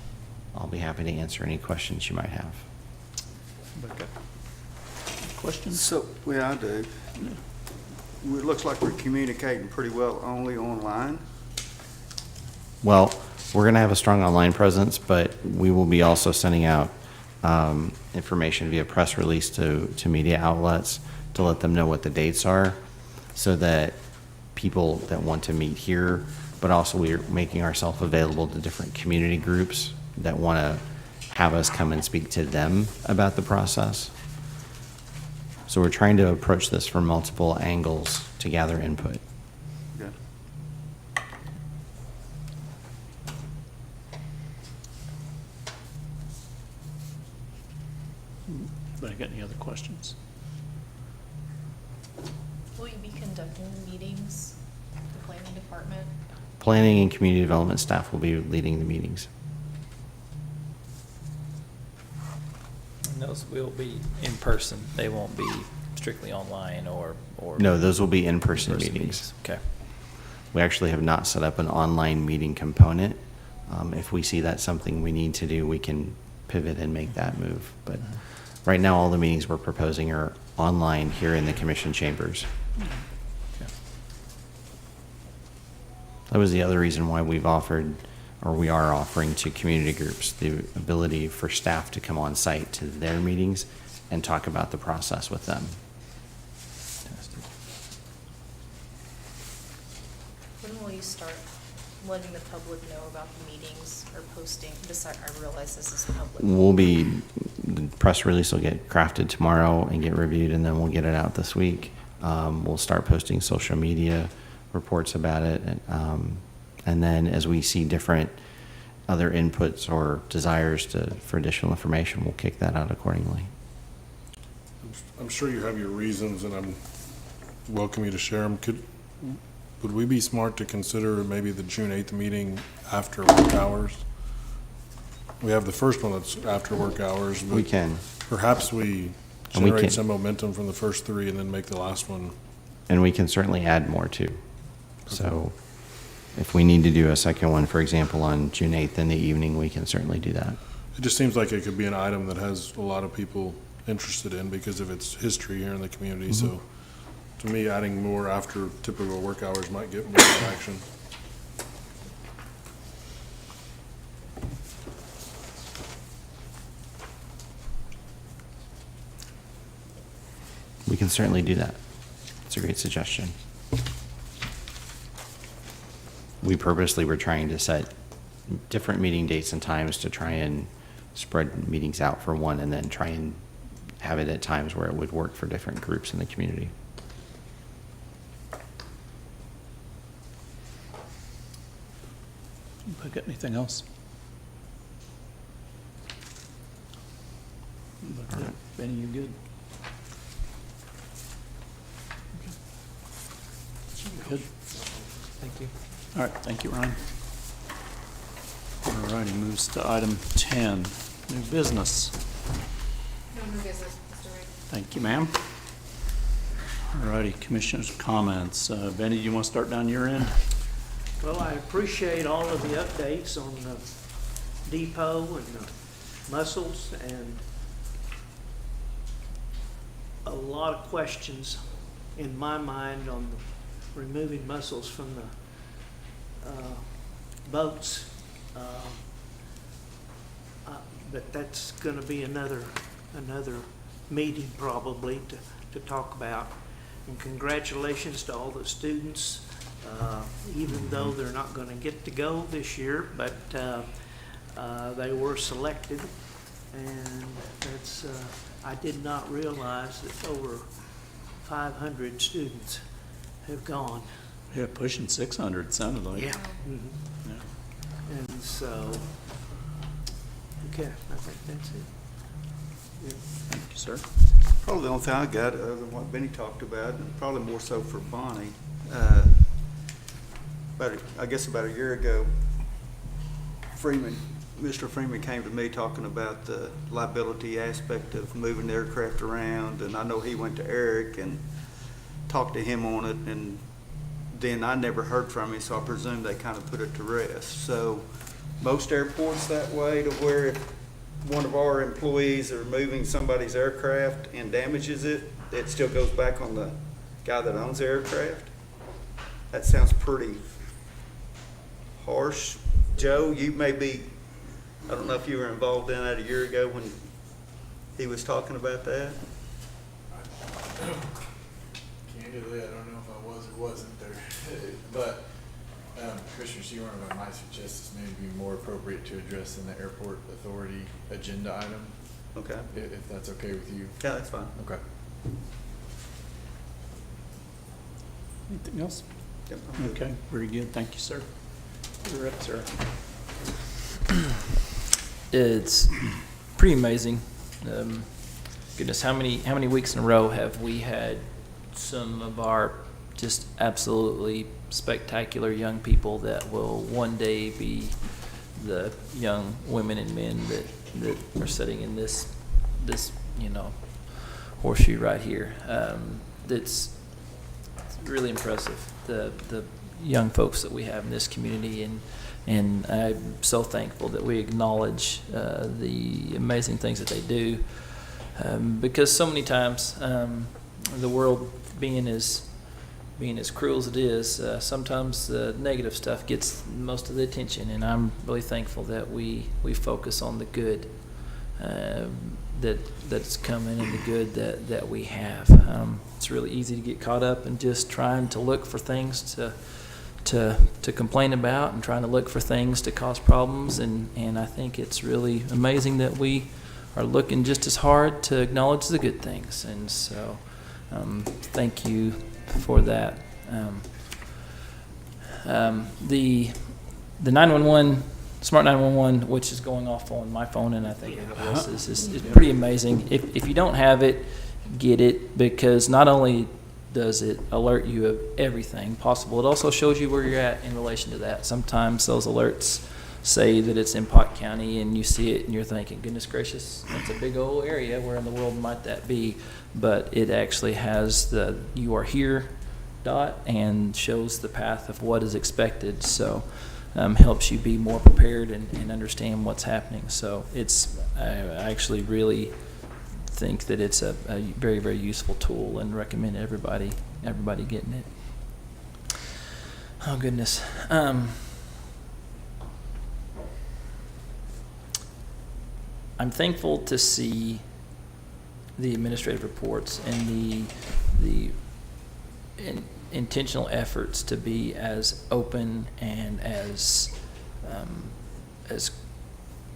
I'll be happy to answer any questions you might have. Okay. Questions? So, well, I do. It looks like we're communicating pretty well only online. Well, we're going to have a strong online presence, but we will be also sending out information via press release to media outlets to let them know what the dates are so that people that want to meet here, but also we're making ourselves available to different community groups that want to have us come and speak to them about the process. So we're trying to approach this from multiple angles to gather input. Good. Anybody got any other questions? Will you be conducting the meetings, the planning department? Planning and community development staff will be leading the meetings. And those will be in person. They won't be strictly online or. No, those will be in-person meetings. Okay. We actually have not set up an online meeting component. If we see that's something we need to do, we can pivot and make that move. But right now, all the meetings we're proposing are online here in the commission chambers. Okay. That was the other reason why we've offered, or we are offering to community groups, the ability for staff to come on site to their meetings and talk about the process with them. When will you start letting the public know about the meetings or posting? I realize this is public. The press release will get crafted tomorrow and get reviewed, and then we'll get it out this week. We'll start posting social media reports about it. And then as we see different other inputs or desires for additional information, we'll kick that out accordingly. I'm sure you have your reasons, and I'm welcome you to share them. Would we be smart to consider maybe the June 8th meeting after work hours? We have the first one that's after work hours. But we can. Perhaps we generate some momentum from the first three and then make the last one. And we can certainly add more too. Okay. So if we need to do a second one, for example, on June 8th in the evening, we can certainly do that. It just seems like it could be an item that has a lot of people interested in because of its history here in the community. Mm-hmm. So to me, adding more after typical work hours might get more action. We can certainly do that. It's a great suggestion. We purposely were trying to set different meeting dates and times to try and spread meetings out for one and then try and have it at times where it would work for different groups in the community. Anybody got anything else? All right. Benny, you good? Good. Thank you. All right, thank you, Ryan. All righty, moves to item 10, new business. No new business, Mr. Ray. Thank you, ma'am. All righty, commissioners' comments. Benny, you want to start down your end? Well, I appreciate all of the updates on the depot and the Mussels, and a lot of questions in my mind on removing Mussels from the boats. But that's going to be another meeting probably to talk about. And congratulations to all the students, even though they're not going to get to go this year, but they were selected. And that's, I did not realize that over 500 students have gone. Yeah, pushing 600, sounded like. Yeah. Yeah. And so, okay, I think that's it. Yeah. Thank you, sir. Probably the only thing I got, other than what Benny talked about, and probably more so for Bonnie, I guess about a year ago, Mr. Freeman came to me talking about the liability aspect of moving the aircraft around, and I know he went to Eric and talked to him on it, and then I never heard from him, so I presume they kind of put it to rest. So most airports that way, to where if one of our employees are moving somebody's aircraft and damages it, it still goes back on the guy that owns the aircraft. That sounds pretty harsh. Joe, you may be, I don't know if you were involved in that a year ago when he was talking about that. Candidly, I don't know if I was or wasn't there, but Commissioner Seward, I might suggest this may be more appropriate to address in the airport authority agenda item. Okay. If that's okay with you. Yeah, that's fine. Okay. Anything else? Yep, I'm good. Okay, very good. Thank you, sir. You're up, sir. It's pretty amazing. Goodness, how many weeks in a row have we had some of our just absolutely spectacular young people that will one day be the young women and men that are sitting in this horseshoe right here. It's really impressive, the young folks that we have in this community, and I'm so thankful that we acknowledge the amazing things that they do, because so many times the world being as cruel as it is, sometimes the negative stuff gets most of the attention, and I'm really thankful that we focus on the good that's coming and the good that we have. It's really easy to get caught up in just trying to look for things to complain about and trying to look for things to cause problems, and I think it's really amazing that we are looking just as hard to acknowledge the good things, and so thank you for that. The 911, Smart 911, which is going off on my phone and I think everybody else's, is pretty amazing. If you don't have it, get it, because not only does it alert you of everything possible, it also shows you where you're at in relation to that. Sometimes those alerts say that it's in Pot County and you see it and you're thinking, goodness gracious, that's a big old area, where in the world might that be? But it actually has the "you are here" dot and shows the path of what is expected, so helps you be more prepared and understand what's happening. So I actually really think that it's a very, very useful tool, and recommend everybody getting it. Oh goodness. I'm thankful to see the administrative reports and the intentional efforts to be as open and as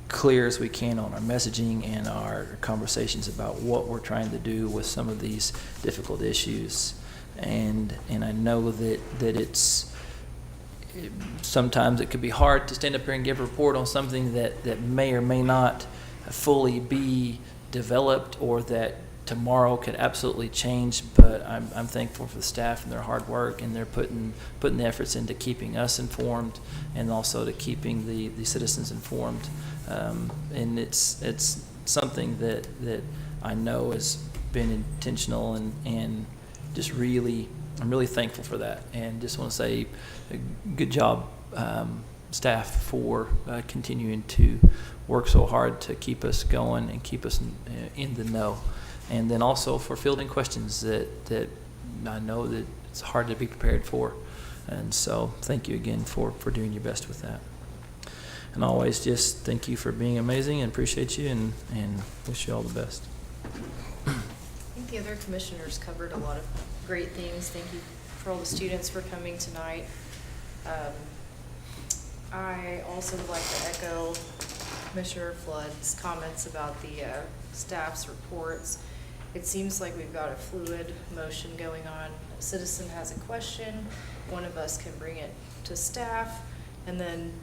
clear as we can on our messaging and our conversations about what we're trying to do with some of these difficult issues. And I know that sometimes it could be hard to stand up here and give a report on something that may or may not fully be developed, or that tomorrow could absolutely change. But I'm thankful for the staff and their hard work, and they're putting the efforts into keeping us informed and also to keeping the citizens informed. And it's something that I know has been intentional, and just really, I'm really thankful for that. And just want to say good job, staff, for continuing to work so hard to keep us going and keep us in the know. And then also for fielding questions that I know that it's hard to be prepared for. And so thank you again for doing your best with that. And always just thank you for being amazing, and appreciate you, and wish you all the best. I think the other commissioners covered a lot of great things. Thank you for all the students for coming tonight. I also would like to echo Commissioner Flood's comments about the staff's reports. It seems like we've got a fluid motion going on. A citizen has a question, one of us can bring it to staff, and then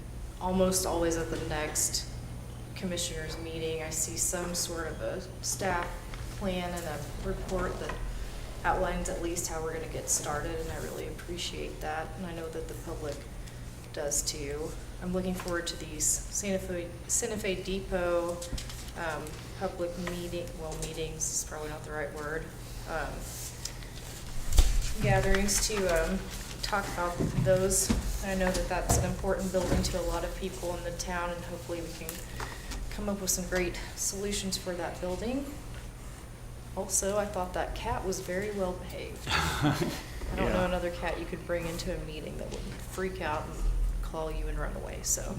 almost always at the next commissioners meeting, I see some sort of a staff plan and a report that outlines at least how we're going to get started, and I really appreciate that, and I know that the public does too. I'm looking forward to these Santa Fe Depot public meetings is probably not the right word, gatherings to talk about those. I know that that's an important building to a lot of people in the town, and hopefully we can come up with some great solutions for that building. Also, I thought that cat was very well behaved. I don't know another cat you could bring into a meeting that wouldn't freak out and claw you and run away. So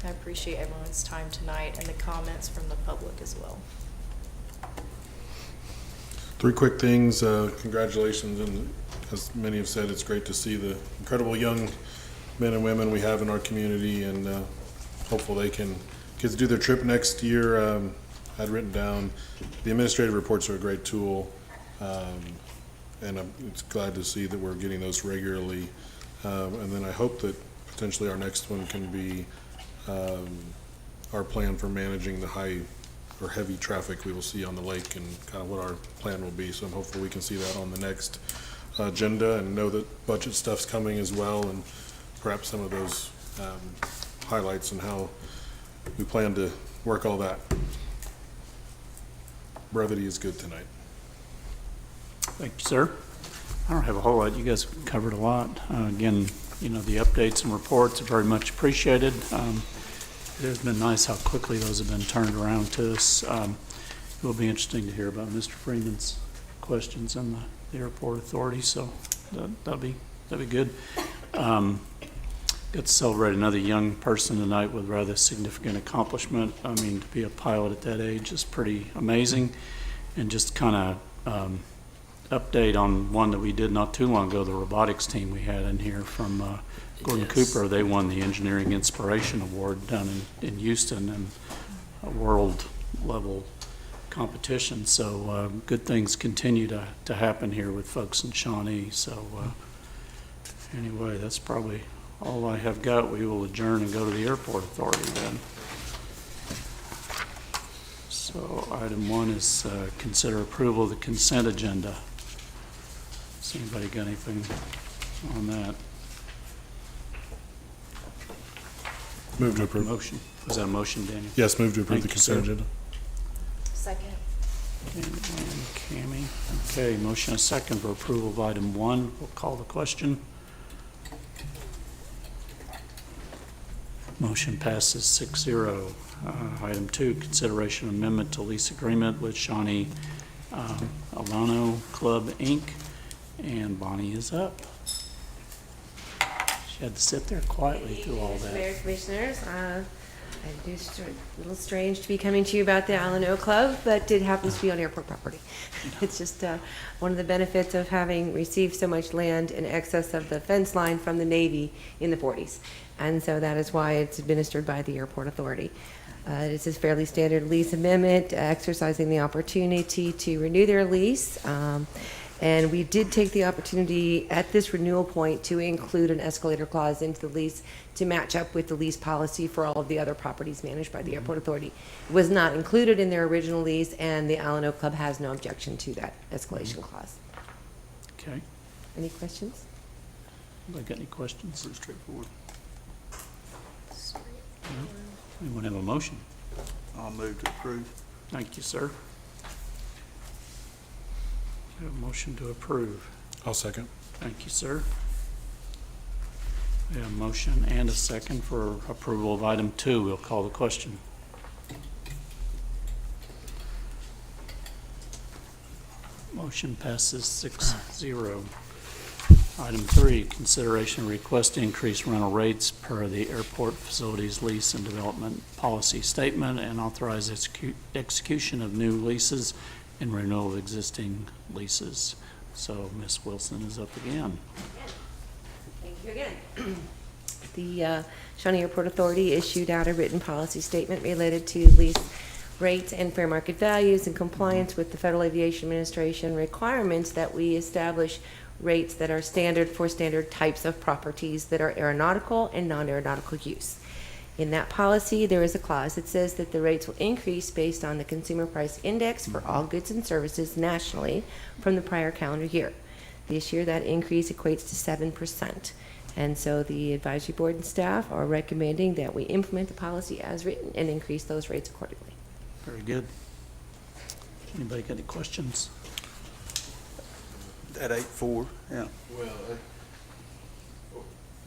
I appreciate everyone's time tonight and the comments from the public as well. Three quick things. Congratulations, and as many have said, it's great to see the incredible young men and women we have in our community, and hopeful they can get to do their trip next year. I'd written down the administrative reports are a great tool, and I'm glad to see that we're getting those regularly. And then I hope that potentially our next one can be our plan for managing the high or heavy traffic we will see on the lake, and kind of what our plan will be. So I'm hopeful we can see that on the next agenda, and know that budget stuff's coming as well, and perhaps some of those highlights and how we plan to work all that. Brevity is good tonight. Thank you, sir. I don't have a whole lot. You guys covered a lot. Again, you know, the updates and reports are very much appreciated. It has been nice how quickly those have been turned around to us. It will be interesting to hear about Mr. Freeman's questions on the airport authority, so that'll be good. Got to celebrate another young person tonight with rather significant accomplishment. I mean, to be a pilot at that age is pretty amazing. And just kind of update on one that we did not too long ago, the robotics team we had in here from Gordon Cooper. They won the Engineering Inspiration Award down in Houston, and a world level competition. So good things continue to happen here with folks in Shawnee. So anyway, that's probably all I have got. We will adjourn and go to the airport authority then. So item 1 is consider approval of the consent agenda. Has anybody got anything on that? Move to approve. Motion. Was that a motion, Daniel? Yes, move to approve Thank the you, consent sir. agenda. Second. And Cammie. Okay, motion a second for approval of item 1. We'll call the question. Motion passes 6-0. Item 2, consideration amendment to lease agreement with Shawnee Albano Club, Inc. And Bonnie is up. She had to sit there quietly through all that. Mayor, Commissioners, I do, a little strange to be coming to you about the Albano Club, but it happens to be on airport property. It's just one of the benefits of having received so much land in excess of the fence line from the Navy in the 40s. And so that is why it's administered by the Airport Authority. This is fairly standard lease amendment, exercising the opportunity to renew their lease. And we did take the opportunity at this renewal point to include an escalator clause into the lease to match up with the lease policy for all of the other properties managed by the Airport Authority. It was not included in their original lease, and the Albano Club has no objection to that escalation clause. Okay. Any questions? Anybody got any questions? Pretty straightforward. No? Anyone have a motion? I'll move to approve. Thank you, sir. We have a motion to approve. I'll second. Thank you, sir. We have a motion and a second for approval of item 2. We'll call the question. Motion passes 6-0. Item 3, consideration request to increase rental rates per the airport facilities lease and development policy statement and authorize execution of new leases and renewal of existing leases. So Ms. Wilson is up again. Thank you again. The Shawnee Airport Authority issued out a written policy statement related to lease rates and fair market values in compliance with the Federal Aviation Administration requirements that we establish rates that are standard for standard types of properties that are aeronautical and non-aeronautical use. In that policy, there is a clause that says that the rates will increase based on the Consumer Price Index for all goods and services nationally from the prior calendar year. This year, that increase equates to 7%. And so the advisory board and staff are recommending that we implement the policy as written and increase those rates accordingly. Very good. Anybody got any questions? At 8-4, yeah. Well,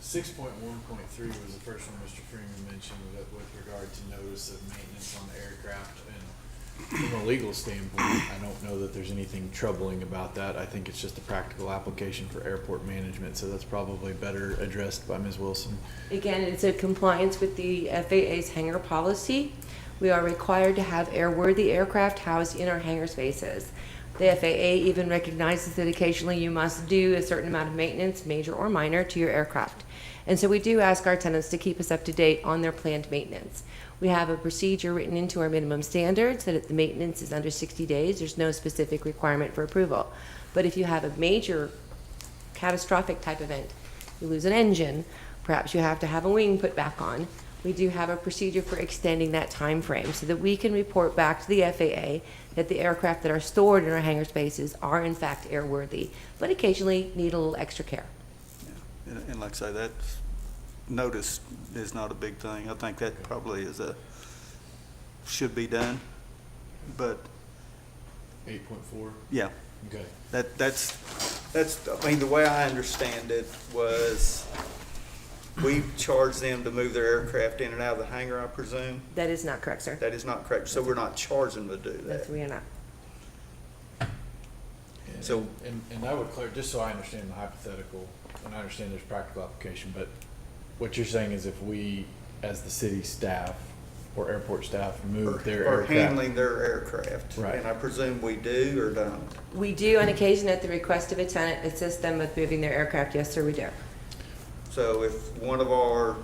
6.1.3 was the first one Mr. Freeman mentioned with regard to notice of maintenance on the aircraft. And from a legal standpoint, I don't know that there's anything troubling about that. I think it's just a practical application for airport management, so that's probably better addressed by Ms. Wilson. Again, it's in compliance with the FAA's hangar policy. We are required to have airworthy aircraft housed in our hangar spaces. The FAA even recognizes that occasionally you must do a certain amount of maintenance, major or minor, to your aircraft. And so we do ask our tenants to keep us up to date on their planned maintenance. We have a procedure written into our minimum standards that if the maintenance is under 60 days, there's no specific requirement for approval. But if you have a major catastrophic type event, you lose an engine, perhaps you have to have a wing put back on, we do have a procedure for extending that time frame so that we can report back to the FAA that the aircraft that are stored in our hangar spaces are in fact airworthy, but occasionally need a little extra care. Yeah. And like I say, that notice is not a big thing. I think that probably is should be done, but 8.4? yeah. Okay. That's, I mean, the way I understand it was we charge them to move their aircraft in and out of the hangar, I presume? That is not correct, sir. That is not correct. So we're not charging them to do That's, that. we are not. So, and I would clear, just so I understand the hypothetical, and I understand there's practical application, but what you're saying is if we, as the city staff or airport staff, move their or aircraft. handling their aircraft. Right. And I presume we do or don't. We do on occasion at the request of a tenant assist them with moving their aircraft. Yes, sir, we do. So if one of our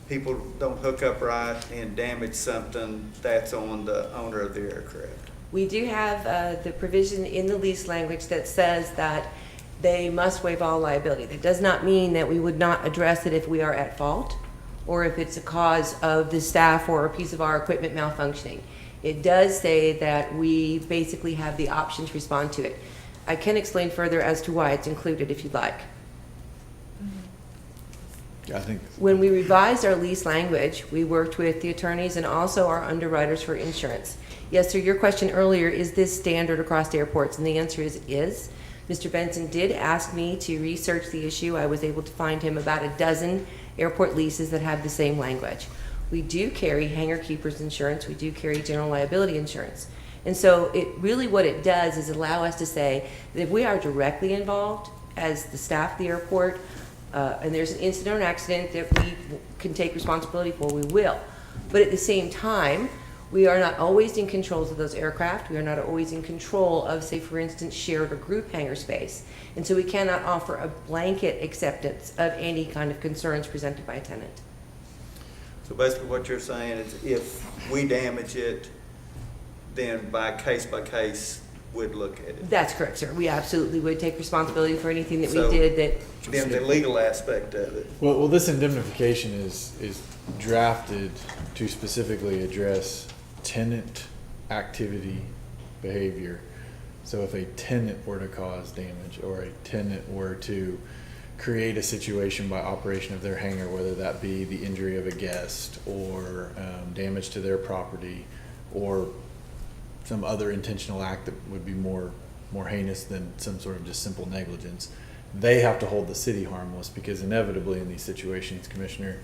people don't hook up right and damage something, that's on the owner of the aircraft. We do have the provision in the lease language that says that they must waive all liability. That does not mean that we would not address it if we are at fault or if it's a cause of the staff or a piece of our equipment malfunctioning. It does say that we basically have the option to respond to it. I can explain further as to why it's included if you'd like. I think When we revised our lease language, we worked with the attorneys and also our underwriters for insurance. Yes, sir, your question earlier, is this standard across airports? And the answer is. Mr. Benson did ask me to research the issue. I was able to find him about a dozen airport leases that have the same language. We do carry hangar keepers insurance. We do carry general liability insurance. And so it really what it does is allow us to say that if we are directly involved as the staff of the airport, and there's an incident or an accident that we can take responsibility for, we will. But at the same time, we are not always in control of those aircraft. We are not always in control of, say, for instance, shared or group hangar space. And so we cannot offer a blanket acceptance of any kind of concerns presented by a tenant. So basically what you're saying is if we damage it, then by case, we'd look at it. That's correct, sir. We absolutely would take responsibility for anything that So, we did that. Then the legal aspect of it. Well, this indemnification is drafted to specifically address tenant activity behavior. So if a tenant were to cause damage or a tenant were to create a situation by operation of their hangar, whether that be the injury of a guest or damage to their property or some other intentional act that would be more heinous than some sort of just simple negligence, they have to hold the city harmless, because inevitably in these situations, Commissioner,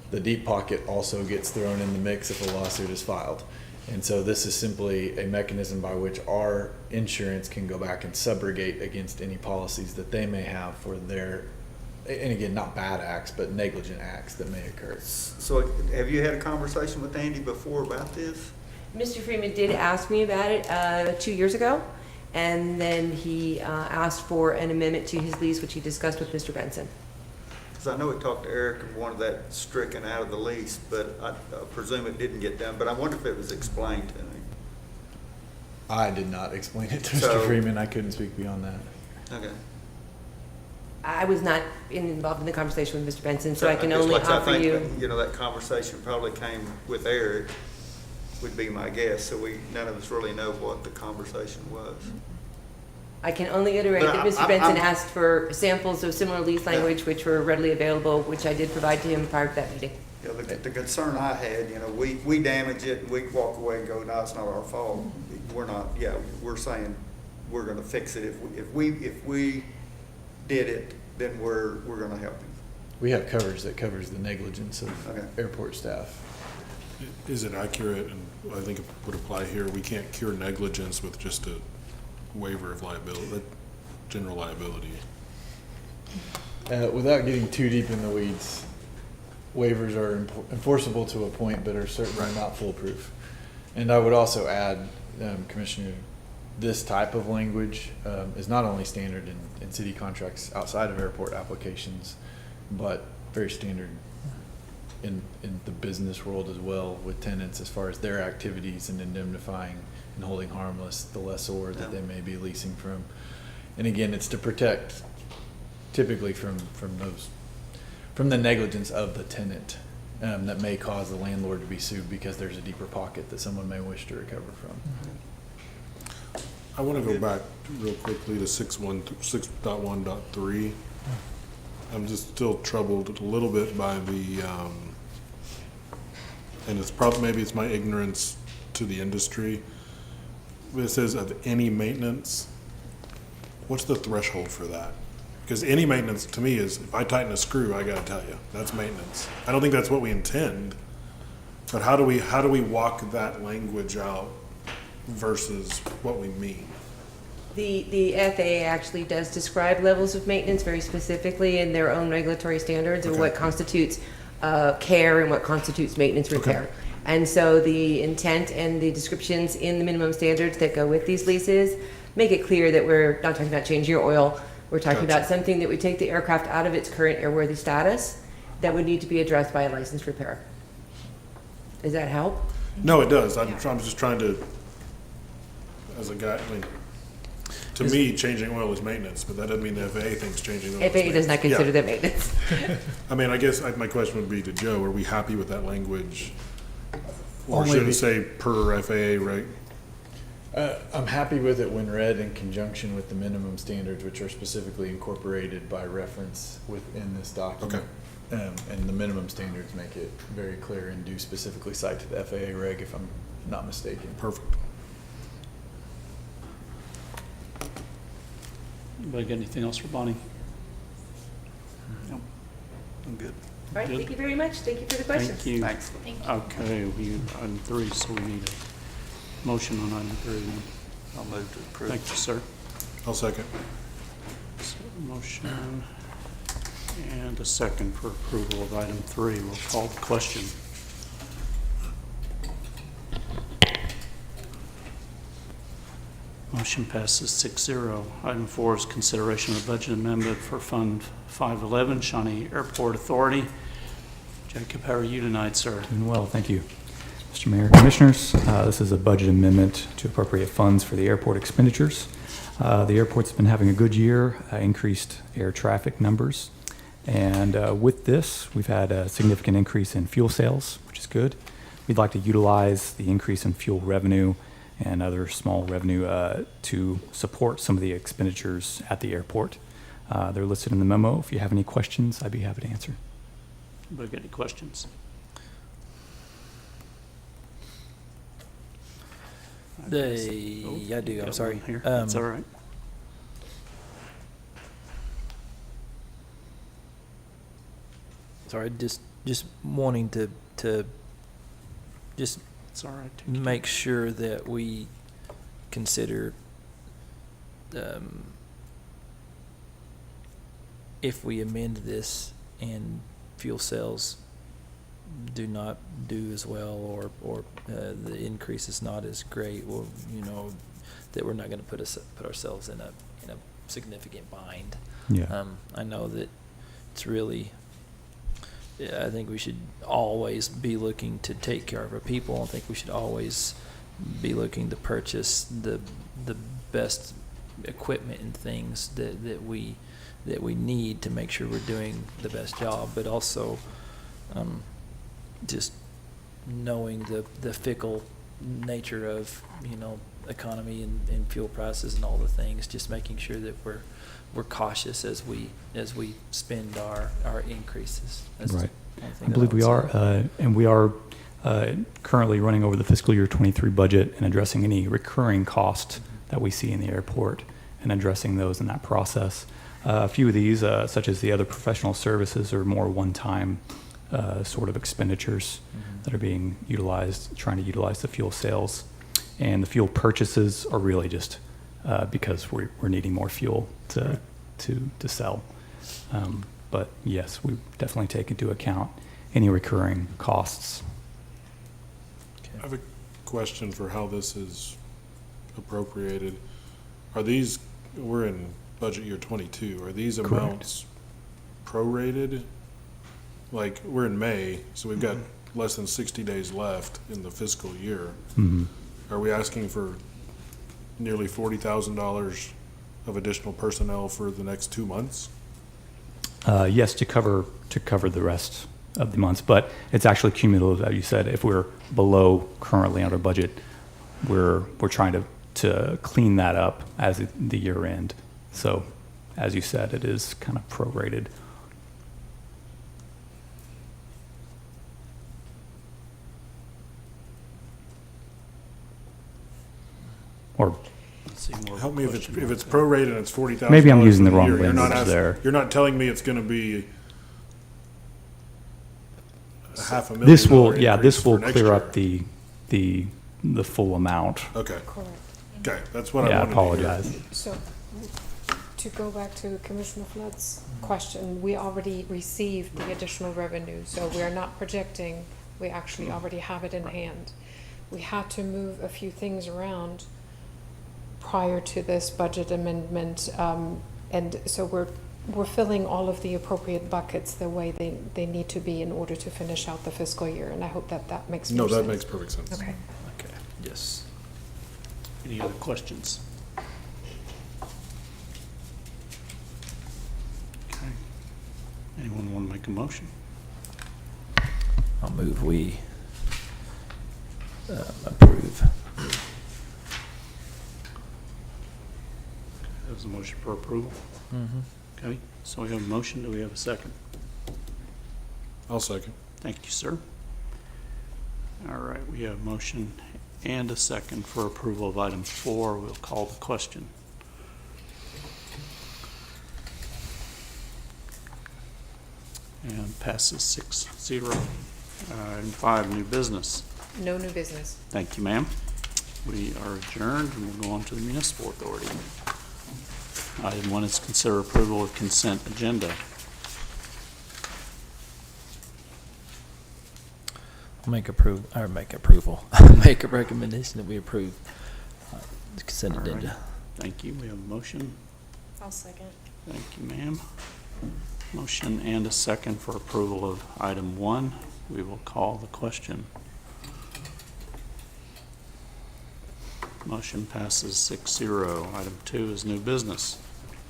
the deep pocket also gets thrown in the mix if a lawsuit is filed. And so this is simply a mechanism by which our insurance can go back and subrogate against any policies that they may have for their, and again, not bad acts, but negligent acts that may occur. So have you had a conversation with Andy before about this? Mr. Freeman did ask me about it 2 years ago, and then he asked for an amendment to his lease, which he discussed with Mr. Benson. Because I know he talked to Eric and wanted that stricken out of the lease, but I presume it didn't get done. But I wonder if it was explained to him. I did not explain it to So- Mr. Freeman. I couldn't speak beyond that. Okay. I was not involved in the conversation with Mr. Benson, so I can just only like I offer think you. that, you know, that conversation probably came with Eric, would be my guess. So none of us really know what the conversation was. I can only iterate But that Mr. Benson asked for samples of similar lease language, which were readily available, which I did provide to him prior to that meeting. You know, the concern I had, you know, we damage it and we walk away and go, no, it's not our fault. We're not, yeah, we're saying we're gonna fix it. If we did it, then we're gonna help him. We have coverage that covers the negligence of Okay. airport staff. Is it accurate, and I think it would apply here, we can't cure negligence with just a waiver of liability, general liability? Without getting too deep in the weeds, waivers are enforceable to a point, but are certainly not foolproof. And I would also add, Commissioner, this type of language is not only standard in city contracts outside of airport applications, but very standard in the business world as well, with tenants as far as their activities and indemnifying and holding harmless the lessor that they may be leasing from. And again, it's to protect typically from the negligence of the tenant that may cause the landlord to be sued because there's a deeper pocket that someone may wish to recover from. I want to go back real quickly to 6.1.3. I'm just still troubled a little bit by the, and it's probably, maybe it's my ignorance to the industry. It says of any maintenance. What's the threshold for that? Because any maintenance to me is, if I tighten a screw, I gotta tell you, that's maintenance. I don't think that's what we intend, but how do we walk that language out versus what we mean? The FAA actually does describe levels of maintenance very specifically in their own regulatory standards of what constitutes care and what constitutes maintenance repair. And so the intent and the descriptions in the minimum standards that go with these leases make it clear that we're not talking about changing your oil. We're talking about something that would take the aircraft out of its current airworthy status that would need to be addressed by a licensed repairer. Does that help? No, it does. I'm just trying to, as a guy, I mean, to me, changing oil is maintenance, but that doesn't mean the FAA thinks changing oil is FAA does not consider that maintenance. I mean, I guess my question would be to Joe, are we happy with that language? Or Only should it say per FAA, right? I'm happy with it when read in conjunction with the minimum standards, which are specifically incorporated by reference within this document. And the minimum standards make it very clear and do specifically cite to the FAA reg, if I'm not mistaken. Perfect. Anybody got anything else for Bonnie? No, I'm good. All right, thank you very much. Thank you for the questions. Thank you. Thanks. Okay, item 3, so we need a motion on item 3. I'll move to approve. Thank you, sir. I'll second. So, motion And a second for approval of item 3. We'll call the question. Motion passes 6-0. Item 4 is consideration of budget amendment for Fund 511, Shawnee Airport Authority. Jacob, how are you tonight, sir? Doing well, thank you. Mr. Mayor, Commissioners, this is a budget amendment to appropriate funds for the airport expenditures. The airport's been having a good year, increased air traffic numbers, and with this, we've had a significant increase in fuel sales, which is good. We'd like to utilize the increase in fuel revenue and other small revenue to support some of the expenditures at the airport. They're listed in the memo. If you have any questions, I'd be happy to answer. Anybody got any questions? I do, I'm sorry. Here. That's all right. Sorry, just wanting to just It's all right. make sure that we consider if we amend this and fuel sales do not do as well, or the increase is not as great, well, you know, that we're not going to put ourselves in a significant bind. Yeah. I know that it's really. I think we should always be looking to take care of our people. I think we should always be looking to purchase the best equipment and things that we need to make sure we're doing the best job, but also just knowing the fickle nature of, you know, economy and fuel prices and all the things, just making sure that we're cautious as we spend our increases. That's Right. the only thing I that believe we would are, say. and we are currently running over the fiscal year 23 budget and addressing any recurring costs that we see in the airport and addressing those in that process. A few of these, such as the other professional services, are more one-time sort of expenditures that are being utilized, trying to utilize the fuel sales. And the fuel purchases are really just because we're needing more fuel to sell. But yes, we definitely take into account any recurring costs. I have a question for how this is appropriated. Are these, we're in budget year 22, are these Correct. amounts prorated? Like, we're in May, so we've got less than 60 days left in the fiscal year. Mhm. Are we asking for nearly $40,000 of additional personnel for the next 2 months? Yes, to cover the rest of the months, but it's actually cumulative, as you said. If we're below currently on our budget, we're trying to clean that up as the year end. So, as you said, it is kind of prorated. Or Help me if it's prorated and it's $40,000. Maybe I'm using the wrong You're not language there. You're not telling me it's going to be a $500,000. This will, increase yeah, this will for next clear year. up the full amount. Okay. Okay, that's what I Yeah, I wanted to hear. apologize. So, to go back to Commissioner Flood's question, we already received the additional revenue, so we are not projecting, we actually already have it in hand. We had to move a few things around prior to this budget amendment, and so we're filling all of the appropriate buckets the way they need to be in order to finish out the fiscal year, and I hope that makes more No, sense. that makes perfect sense. Okay. Okay, yes. Any other questions? Okay. Anyone want to make a motion? I'll move we approve. There's a motion for approval. Mm-hmm. Okay, so we have a motion. Do we have a second? I'll second. Thank you, sir. All right, we have a motion and a second for approval of item 4. We'll call the question. And passes 6-0. Item 5, new business. No new business. Thank you, ma'am. We are adjourned and we'll go on to the municipal authority. Item 1 is consider approval of consent agenda. Make approval. Make a recommendation that we approve the consent All right. agenda. Thank you. We have a motion. I'll second. Thank you, ma'am. Motion and a second for approval of item 1. We will call the question. Motion passes 6-0. Item 2 is new business.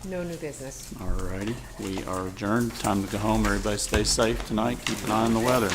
No new business. All righty. We are adjourned. Time to go home. Everybody stay safe tonight. Keep an eye on the weather.